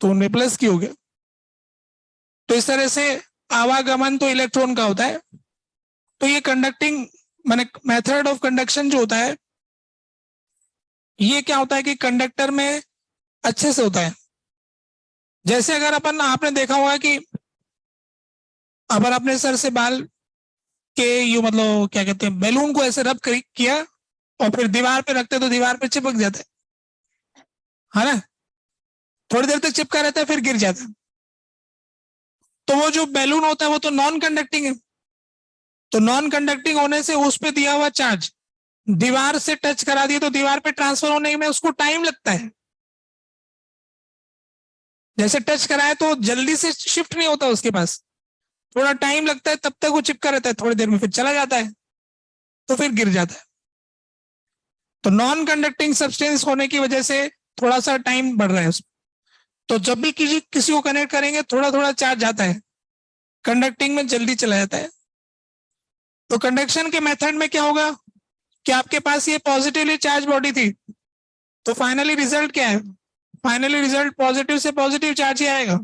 तो उनमें प्लस क्यू हो गया। तो इस तरह से आवागमन तो इलेक्ट्रॉन का होता है। तो ये कंडक्टिंग माने मेथड ऑफ कंडक्शन जो होता है, ये क्या होता है कि कंडक्टर में अच्छे से होता है। जैसे अगर अपन, आपने देखा होगा कि अगर अपने सर से बाल के यू मतलब क्या कहते हैं, बैलून को ऐसे रब किया और फिर दीवार पे रखते तो दीवार पे चिपक जाता है ना, थोड़ी देर तक चिपका रहता है फिर गिर जाता है। तो वो जो बैलून होता है वो तो नॉन कंडक्टिंग है, तो नॉन कंडक्टिंग होने से उस पर दिया हुआ चार्ज दीवार से टच करा दिया तो दीवार पे ट्रांसफर होने में उसको टाइम लगता है। जैसे टच कराए तो जल्दी से शिफ्ट नहीं होता, उसके पास थोड़ा टाइम लगता है, तब तक वो चिपका रहता है, थोड़ी देर में फिर चला जाता है तो फिर गिर जाता है। तो नॉन कंडक्टिंग सब्सटेंस होने की वजह से थोड़ा सा टाइम बढ़ रहा है उसमें। तो जब भी किसी को कनेक्ट करेंगे थोड़ा थोड़ा चार्ज जाता है, कंडक्टिंग में जल्दी चला जाता है। तो कंडक्शन के मेथड में क्या होगा कि आपके पास ये पॉजिटिवली चार्ज बॉडी थी, तो फाइनली रिजल्ट क्या है? फाइनली रिजल्ट पॉजिटिव से पॉजिटिव चार्ज ही आएगा।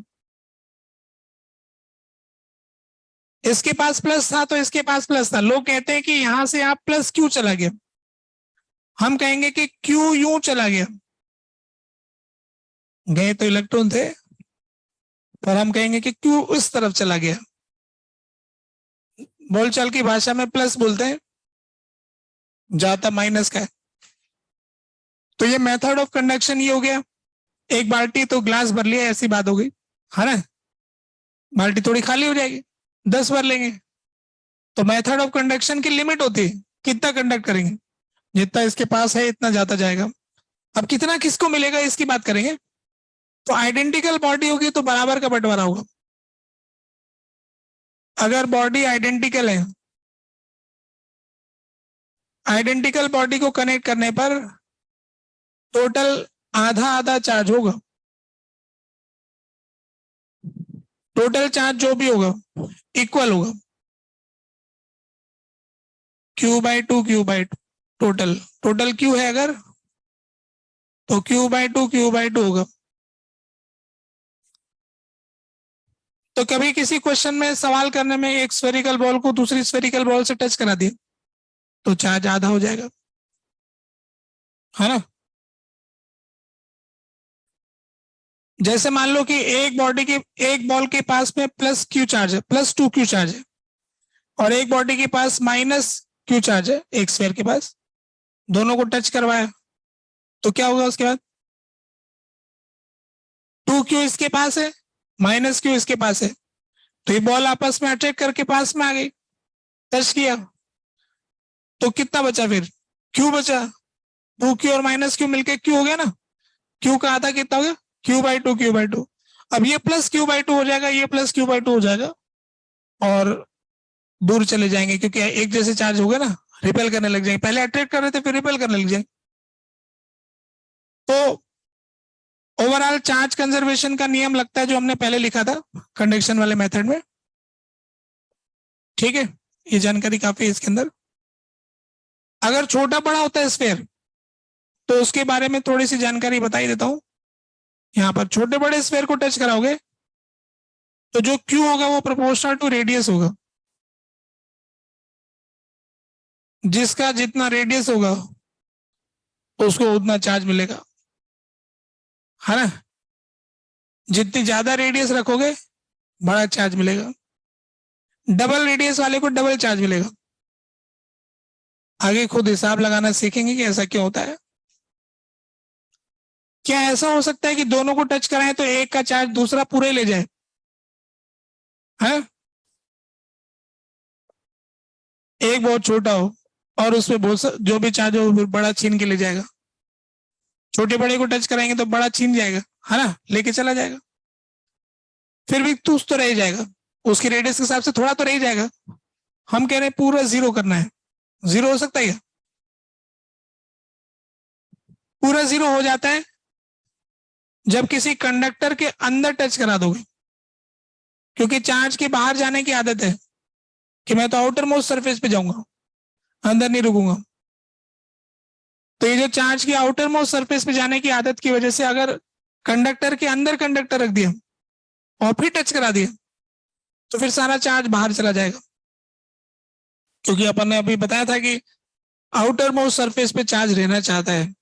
इसके पास प्लस था तो इसके पास प्लस था, लोग कहते हैं कि यहां से आप प्लस क्यू चला गया, हम कहेंगे कि क्यू यूं चला गया, गए तो इलेक्ट्रॉन थे, पर हम कहेंगे कि क्यू उस तरफ चला गया। बोलचाल की भाषा में प्लस बोलते हैं, जाता माइनस का है। तो ये मेथड ऑफ कंडक्शन ये हो गया। एक बाल्टी तो ग्लास भर लिया, ऐसी बात हो गई है ना, बाल्टी थोड़ी खाली हो जाएगी, 10 भर लेंगे। तो मेथड ऑफ कंडक्शन की लिमिट होती है, कितना कंडक्ट करेंगे, जितना इसके पास है इतना जाता जाएगा। अब कितना किसको मिलेगा इसकी बात करेंगे। तो आइडेंटिकल बॉडी होगी तो बराबर का बंटवारा होगा। अगर बॉडी आइडेंटिकल है, आइडेंटिकल बॉडी को कनेक्ट करने पर टोटल आधा आधा चार्ज होगा, टोटल चार्ज जो भी होगा इक्वल होगा, Q/2 Q/2 total, total Q है अगर तो Q/2 होगा। तो कभी किसी क्वेश्चन में सवाल करने में एक स्फेरिकल बॉल को दूसरी स्फेरिकल बॉल से टच करा दिया तो चार्ज आधा हो जाएगा, है ना। जैसे मान लो कि एक बॉल के पास में प्लस क्यू चार्ज है, +2 क्यू चार्ज है, और एक बॉडी के पास -Q चार्ज है, एक स्फीयर के पास, दोनों को टच करवाया तो क्या होगा उसके बाद? 2Q इसके पास है, -Q इसके पास है, तो ये बॉल आपस में अट्रैक्ट करके पास में आ गई, टच किया तो कितना बचा फिर? Q बचा, 2Q और -Q मिलके Q हो गया ना, Q का आधा कितना हो गया? Q/2 अब ये +Q/2 हो जाएगा, ये +Q/2 हो जाएगा और दूर चले जाएंगे, क्योंकि एक जैसे चार्ज हो गए ना, रिपेल करने लग जाएंगे, पहले अट्रैक्ट कर रहे थे फिर रिपेल करने लग जाएंगे। तो ओवरऑल चार्ज कंजर्वेशन का नियम लगता है जो हमने पहले लिखा था कंडक्शन वाले मेथड में, ठीक है। ये जानकारी काफी है इसके अंदर। अगर छोटा बड़ा होता है स्फीयर तो उसके बारे में थोड़ी सी जानकारी बता ही देता हूं। यहां पर छोटे बड़े स्फीयर को टच कराओगे तो जो Q होगा वो प्रोपोर्शनल टू रेडियस होगा, जिसका जितना रेडियस होगा तो उसको उतना चार्ज मिलेगा, है ना। जितनी ज्यादा रेडियस रखोगे बड़ा चार्ज मिलेगा, डबल रेडियस वाले को डबल चार्ज मिलेगा। आगे खुद हिसाब लगाना सीखेंगे कि ऐसा क्यों होता है। क्या ऐसा हो सकता है कि दोनों को टच कराएं तो एक का चार्ज दूसरा पूरे ले जाए, है? एक बहुत छोटा हो और उसमें बहुत जो भी चार्ज हो वो बड़ा छीन के ले जाएगा, छोटे बड़े को टच कराएंगे तो बड़ा छीन जाएगा, है ना, लेके चला जाएगा, फिर भी कुछ तो रह जाएगा, उसकी रेडियस के हिसाब से थोड़ा तो रह जाएगा। हम कह रहे हैं पूरा जीरो करना है। जीरो हो सकता है क्या? पूरा जीरो हो जाता है जब किसी कंडक्टर के अंदर टच करा दोगे, क्योंकि चार्ज के बाहर जाने की आदत है कि मैं तो आउटर मोस्ट सरफेस पे जाऊंगा, अंदर नहीं रुकूंगा। तो ये जो चार्ज की आउटर मोस्ट सरफेस पे जाने की आदत की वजह से अगर कंडक्टर के अंदर कंडक्टर रख दिया और फिर टच करा दिया तो फिर सारा चार्ज बाहर चला जाएगा, क्योंकि अपन ने अभी बताया था कि आउटर मोस्ट सरफेस पे चार्ज रहना चाहता है।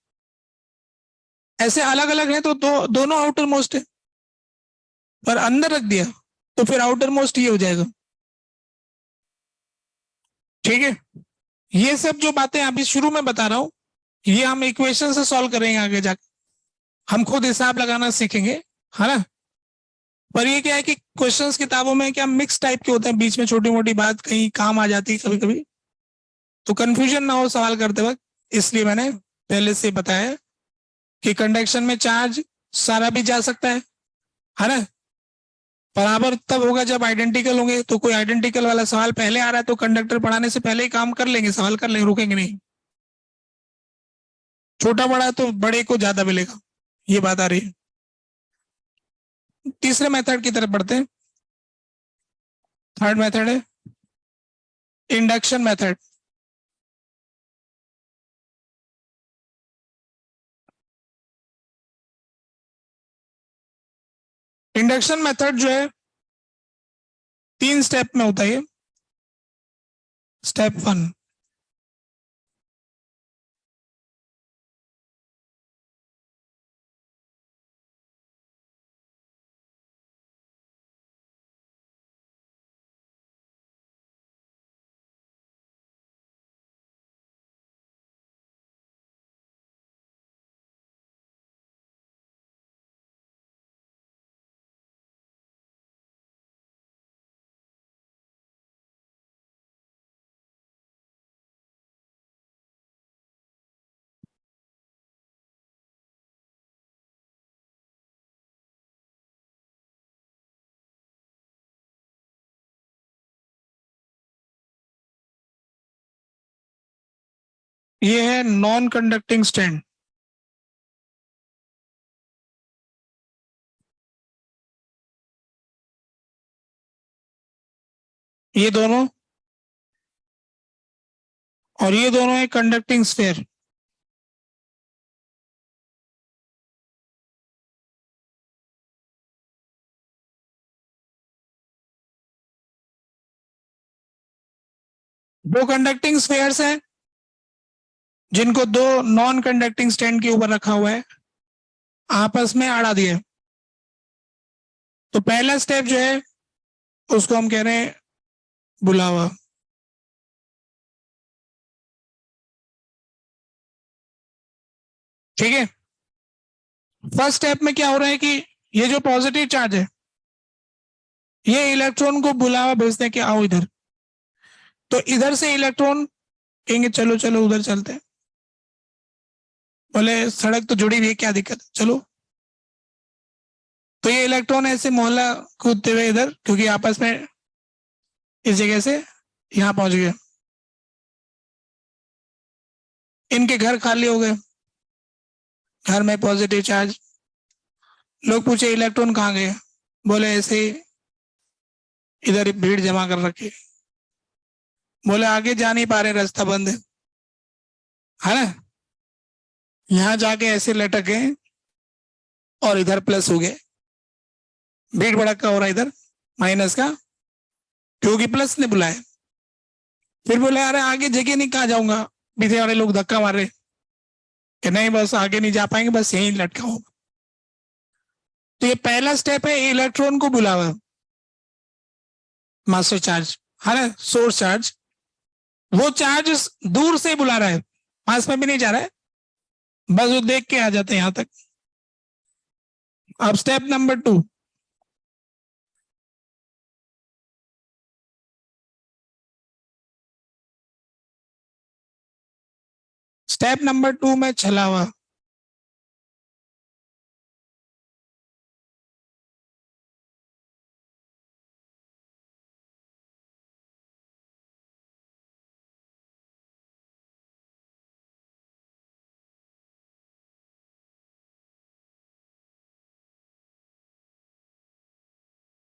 ऐसे अलग अलग है तो दोनों आउटर मोस्ट है, पर अंदर रख दिया तो फिर आउटर मोस्ट ये हो जाएगा। ठीक है, ये सब जो बातें अभी शुरू में बता रहा हूं ये हम इक्वेशन से सॉल्व करेंगे आगे जाकर, हम खुद हिसाब लगाना सीखेंगे, है ना। पर ये क्या है कि क्वेश्चंस किताबों में क्या मिक्स टाइप के होते हैं, बीच में छोटी मोटी बात कहीं काम आ जाती है कभी कभी, तो कंफ्यूजन ना हो सवाल करते वक्त, इसलिए मैंने पहले से बताया कि कंडक्शन में चार्ज सारा भी जा सकता है ना। बराबर तब होगा जब आइडेंटिकल होंगे, तो कोई आइडेंटिकल वाला सवाल पहले आ रहा है तो कंडक्टर पढ़ाने से पहले ही काम कर लेंगे, सवाल कर लेंगे, रुकेंगे नहीं। छोटा बड़ा है तो बड़े को ज्यादा मिलेगा, ये बात आ रही है। तीसरे मेथड की तरफ बढ़ते हैं। थर्ड मेथड है इंडक्शन मेथड। इंडक्शन मेथड जो है 3 स्टेप में होता है। स्टेप 1, ये है नॉन कंडक्टिंग स्टैंड। ये दोनों और ये दोनों है कंडक्टिंग स्फीयर। दो कंडक्टिंग स्फीयर्स हैं जिनको दो नॉन कंडक्टिंग स्टैंड के ऊपर रखा हुआ है, आपस में अड़ा दिया। तो पहला स्टेप जो है उसको हम कह रहे हैं बुलावा। ठीक है, फर्स्ट स्टेप में क्या हो रहा है कि ये जो पॉजिटिव चार्ज है ये इलेक्ट्रॉन को बुलावा भेजते हैं कि आओ इधर, तो इधर से इलेक्ट्रॉन कहेंगे चलो चलो उधर चलते हैं, बोले सड़क तो जुड़ी हुई है क्या दिक्कत है, चलो। तो ये इलेक्ट्रॉन ऐसे मोहल्ला कूदते हुए इधर, क्योंकि आपस में इस जगह से यहां पहुंच गए, इनके घर खाली हो गए, घर में पॉजिटिव चार्ज। लोग पूछे इलेक्ट्रॉन कहाँ गए, बोले ऐसे ही इधर भीड़ जमा कर रखी, बोले आगे जा नहीं पा रहे रास्ता बंद है ना। यहां जाके ऐसे लटक गए और इधर प्लस हो गए, भीड़ भड़क का हो रहा इधर माइनस का, क्योंकि प्लस ने बुलाया। फिर बोले अरे आगे जगह नहीं, कहाँ जाऊंगा, पीछे वाले लोग धक्का मार रहे कि नहीं बस आगे नहीं जा पाएंगे, बस यहीं लटका होगा। तो ये पहला स्टेप है इलेक्ट्रॉन को बुलावा, मास्टर चार्ज है ना, सोर्स चार्ज। वो चार्ज दूर से बुला रहा है, पास में भी नहीं जा रहा है, बस वो देख के आ जाते हैं यहां तक। अब स्टेप नंबर 2, स्टेप नंबर 2 में छलावा।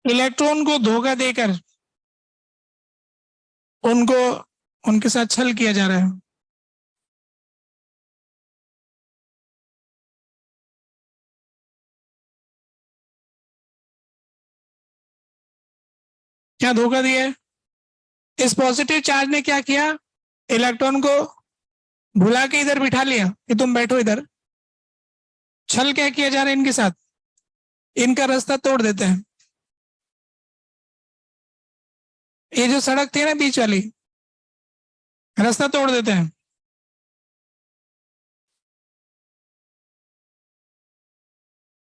इलेक्ट्रॉन को धोखा देकर उनको उनके साथ छल किया जा रहा है। क्या धोखा दिया है? इस पॉजिटिव चार्ज ने क्या किया, इलेक्ट्रॉन को भुला के इधर बिठा लिया कि तुम बैठो इधर। छल क्या किया जा रहा है इनके साथ, इनका रास्ता तोड़ देते हैं। ये जो सड़क थी ना बीच वाली, रास्ता तोड़ देते हैं।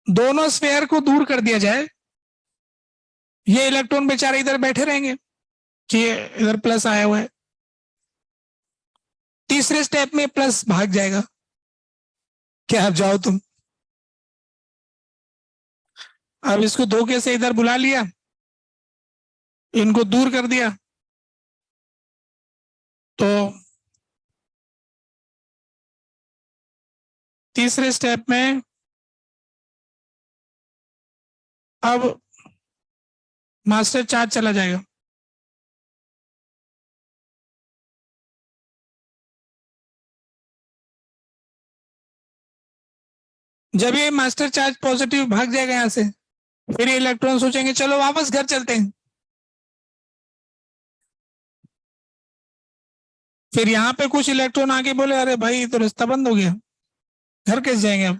दोनों स्फेयर को दूर कर दिया जाए, ये इलेक्ट्रॉन बेचारे इधर बैठे रहेंगे कि इधर प्लस आया हुआ है। तीसरे स्टेप में प्लस भाग जाएगा, क्या आप जाओ तुम। अब इसको धोखे से इधर बुला लिया, इनको दूर कर दिया, तो तीसरे स्टेप में अब मास्टर चार्ज चला जाएगा। जब ये मास्टर चार्ज पॉजिटिव भाग जाएगा यहां से, फिर ये इलेक्ट्रॉन सोचेंगे चलो वापस घर चलते हैं। फिर यहाँ पे कुछ इलेक्ट्रॉन आके बोले अरे भाई तो रास्ता बंद हो गया, घर कैसे जाएंगे अब।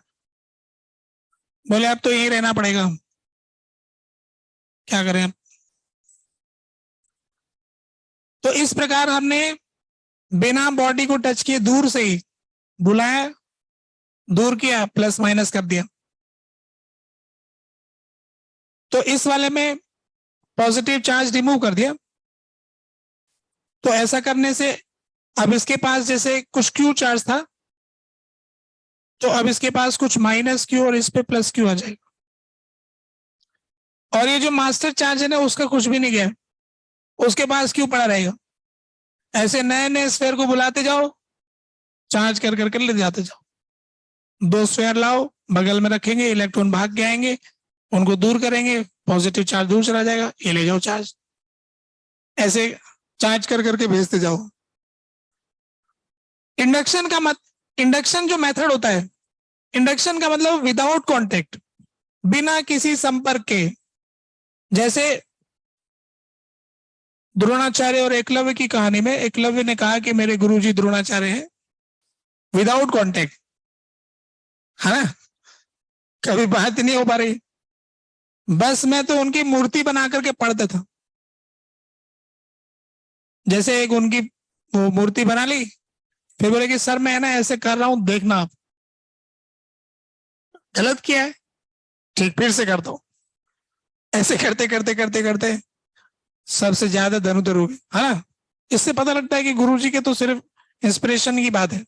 बोले अब तो यहीं रहना पड़ेगा, क्या करें अब। तो इस प्रकार हमने बिना बॉडी को टच किए दूर से ही बुलाया, दूर किया, प्लस माइनस कर दिया। तो इस वाले में पॉजिटिव चार्ज रिमूव कर दिया। तो ऐसा करने से अब इसके पास जैसे कुछ क्यू चार्ज था, तो अब इसके पास कुछ माइनस क्यू और इस पे प्लस क्यू आ जाएगा। और ये जो मास्टर चार्ज है ना, उसका कुछ भी नहीं गया, उसके पास क्यू पड़ा रहेगा। ऐसे नए नए स्फेयर को बुलाते जाओ, चार्ज कर कर ले जाते जाओ। दो स्फेयर लाओ, बगल में रखेंगे, इलेक्ट्रॉन भाग के आएंगे, उनको दूर करेंगे, पॉजिटिव चार्ज दूर चला जाएगा, ये ले जाओ चार्ज। ऐसे चार्ज कर करके भेजते जाओ। इंडक्शन जो मेथड होता है, इंडक्शन का मतलब विदाउट कांटेक्ट, बिना किसी संपर्क के। जैसे द्रोणाचार्य और एकलव्य की कहानी में एकलव्य ने कहा कि मेरे गुरुजी द्रोणाचार्य हैं, विदाउट कांटेक्ट, है ना, कभी बात नहीं हो पा रही, बस मैं तो उनकी मूर्ति बना करके पढ़ता था। जैसे एक उनकी वो मूर्ति बना ली, फिर बोले कि सर मैं ना ऐसे कर रहा हूं, देखना आप। गलत किया है, ठीक, फिर से कर दो। ऐसे करते करते करते करते सबसे ज्यादा धनुधर हो गए, है ना। इससे पता लगता है कि गुरुजी के तो सिर्फ इंस्पिरेशन की बात है,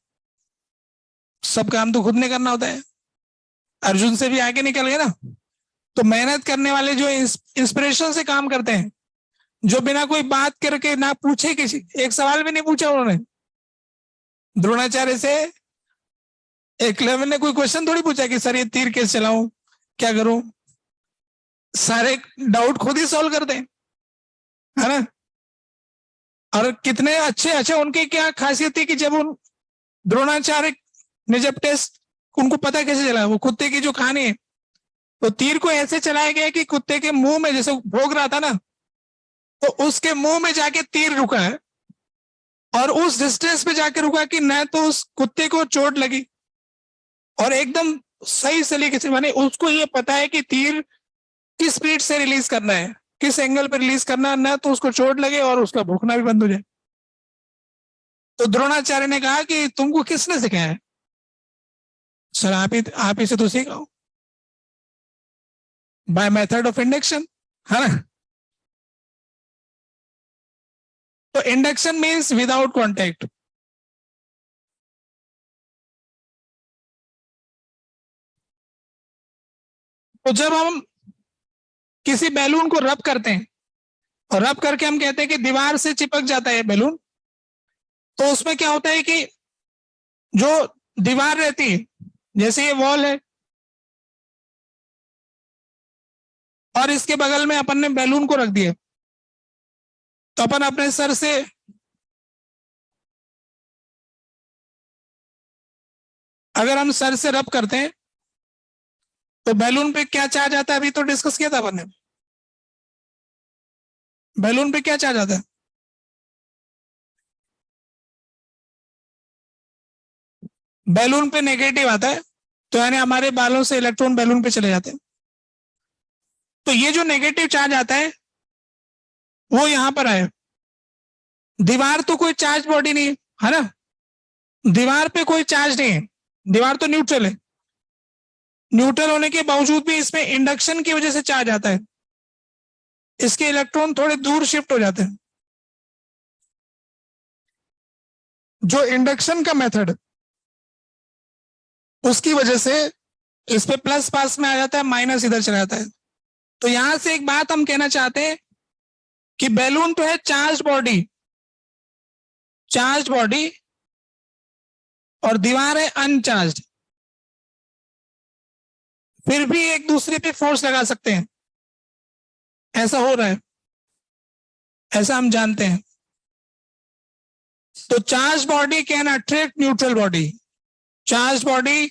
सब काम तो खुद ने करना होता है। अर्जुन से भी आगे निकल गए ना। तो मेहनत करने वाले जो इंस्पिरेशन से काम करते हैं, जो बिना कोई बात करके ना पूछे, किसी एक सवाल भी नहीं पूछा उन्होंने द्रोणाचार्य से। एकलव्य ने कोई क्वेश्चन थोड़ी पूछा कि सर ये तीर कैसे चलाऊं, क्या करूं, सारे डाउट खुद ही सॉल्व करते हैं, है ना। और कितने अच्छे अच्छे उनकी क्या खासियत थी कि जब उन द्रोणाचार्य ने जब टेस्ट, उनको पता कैसे चला, वो कुत्ते की जो कहानी है, तो तीर को ऐसे चलाया गया कि कुत्ते के मुंह में, जैसे भोग रहा था ना, तो उसके मुंह में जाके तीर रुका है, और उस डिस्टेंस पे जाके रुका कि न तो उस कुत्ते को चोट लगी, और एकदम सही तरीके से, माने उसको ये पता है कि तीर किस स्पीड से रिलीज करना है, किस एंगल पे रिलीज करना है, न तो उसको चोट लगे और उसका भूखना भी बंद हो जाए। तो द्रोणाचार्य ने कहा कि तुमको किसने सिखाया है। सर आप ही से तो सीखा, बाय मेथड ऑफ इंडक्शन, है ना। तो इंडक्शन मीन्स विदाउट कॉन्टेक्ट। तो जब हम किसी बैलून को रब करते हैं, और रब करके हम कहते हैं कि दीवार से चिपक जाता है बैलून, तो उसमें क्या होता है कि जो दीवार रहती है, जैसे ये वॉल है, और इसके बगल में अपन ने बैलून को रख दिया, तो अपन अपने सर से अगर हम सर से रब करते हैं तो बैलून पे क्या चार्ज आता है, अभी तो डिस्कस किया था अपन ने। बैलून पे क्या चार्ज आता है? बैलून पे नेगेटिव आता है, तो यानी हमारे बालों से इलेक्ट्रॉन बैलून पे चले जाते हैं। तो ये जो नेगेटिव चार्ज आता है वो यहां पर आए। दीवार तो कोई चार्ज बॉडी नहीं है ना, दीवार पे कोई चार्ज नहीं है, दीवार तो न्यूट्रल है। न्यूट्रल होने के बावजूद भी इसमें इंडक्शन की वजह से चार्ज आता है, इसके इलेक्ट्रॉन थोड़े दूर शिफ्ट हो जाते हैं। जो इंडक्शन का मेथड, उसकी वजह से इस पे प्लस पास में आ जाता है, माइनस इधर चला जाता है। तो यहां से एक बात हम कहना चाहते हैं कि बैलून तो है चार्ज बॉडी, चार्ज बॉडी, और दीवार है अनचार्ज। फिर भी एक दूसरे पे फोर्स लगा सकते हैं, ऐसा हो रहा है, ऐसा हम जानते हैं। तो charge body can attract neutral body, charge body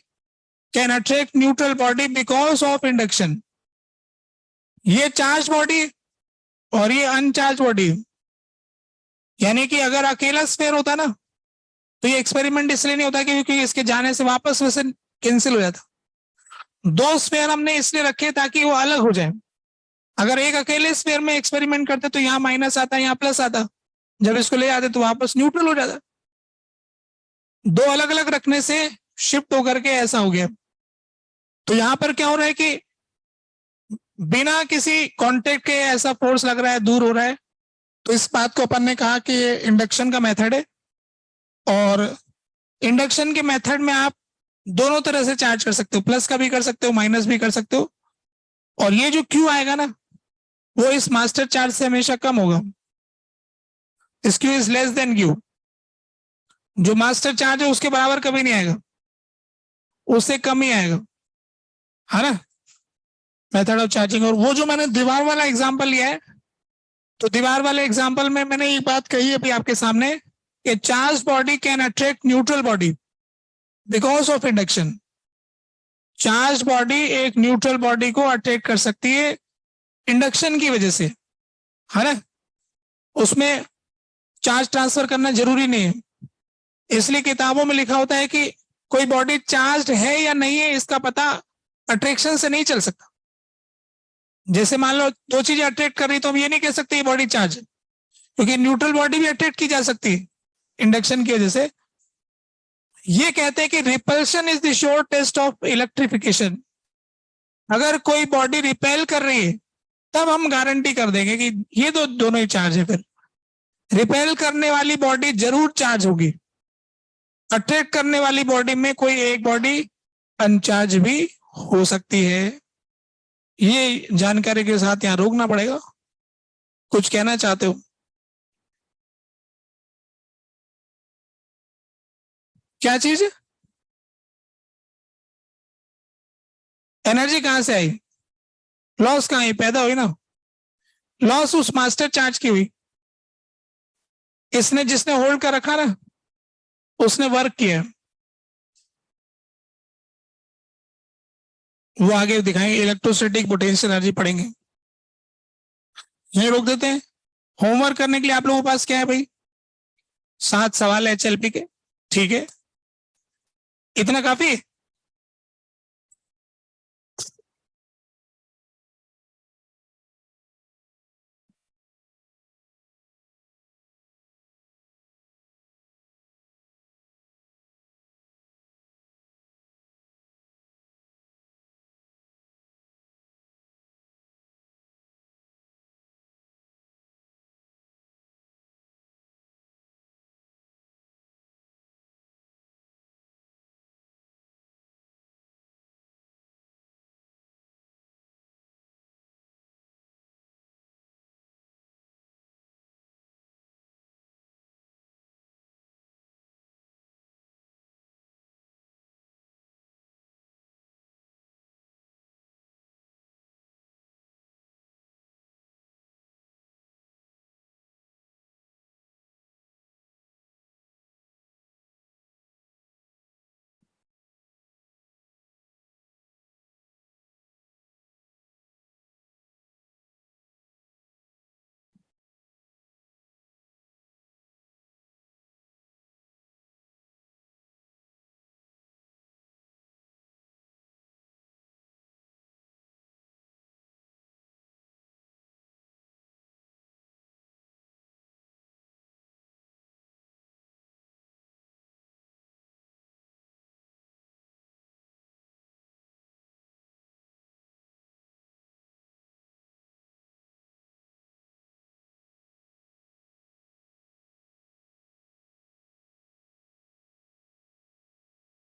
can attract neutral body because of induction. ये चार्ज बॉडी और ये अनचार्ज बॉडी, यानी कि अगर अकेला स्फीयर होता ना तो ये एक्सपेरिमेंट इसलिए नहीं होता क्योंकि इसके जाने से वापस वैसे कैंसिल हो जाता। दो स्फीयर हमने इसलिए रखे ताकि वो अलग हो जाए। अगर एक अकेले स्फीयर में एक्सपेरिमेंट करते तो यहाँ माइनस आता, यहाँ प्लस आता, जब इसको ले आते तो वापस न्यूट्रल हो जाता। दो अलग अलग रखने से शिफ्ट होकर के ऐसा हो गया। तो यहां पर क्या हो रहा है कि बिना किसी कांटेक्ट के ऐसा फोर्स लग रहा है, दूर हो रहा है। तो इस बात को अपन ने कहा कि ये इंडक्शन का मेथड है, और इंडक्शन के मेथड में आप दोनों तरह से चार्ज कर सकते हो, प्लस का भी कर सकते हो, माइनस भी कर सकते हो। और ये जो Q आएगा ना वो इस मास्टर चार्ज से हमेशा कम होगा। इस Q is less than Q, जो मास्टर चार्ज है उसके बराबर कभी नहीं आएगा, उससे कम ही आएगा, है ना, मेथड ऑफ चार्जिंग। और वो जो मैंने दीवार वाला एग्जांपल लिया है, तो दीवार वाले एग्जांपल में मैंने एक बात कही अभी आपके सामने कि charge body can attract neutral body because of induction. Charge body एक न्यूट्रल बॉडी को अट्रैक्ट कर सकती है इंडक्शन की वजह से, है ना। उसमें चार्ज ट्रांसफर करना जरूरी नहीं है, इसलिए किताबों में लिखा होता है कि कोई बॉडी चार्ज है या नहीं है इसका पता अट्रैक्शन से नहीं चल सकता। जैसे मान लो दो चीजें अट्रैक्ट कर रही तो हम ये नहीं कह सकते ये बॉडी चार्ज है, क्योंकि न्यूट्रल बॉडी भी अट्रैक्ट की जा सकती है इंडक्शन की वजह से। ये कहते हैं कि repulsion is the sure test of electrification. अगर कोई बॉडी रिपेल कर रही है तब हम गारंटी कर देंगे कि ये तो दोनों ही चार्ज है। फिर रिपेल करने वाली बॉडी जरूर चार्ज होगी, अट्रैक्ट करने वाली बॉडी में कोई एक बॉडी अनचार्ज भी हो सकती है। ये जानकारी के साथ यहाँ रोकना पड़ेगा। कुछ कहना चाहते हो? क्या चीज? एनर्जी कहां से आई? लॉस कहां आई? पैदा हुई ना। लॉस उस मास्टर चार्ज की हुई, इसने जिसने होल्ड कर रखा ना उसने वर्क किया। वो आगे दिखाएंगे, इलेक्ट्रोस्टैटिक पोटेंशियल एनर्जी पढ़ेंगे। यही रोक देते हैं। होमवर्क करने के लिए आप लोगों के पास क्या है भाई? 7 सवाल है HLP के, ठीक है, इतना काफी।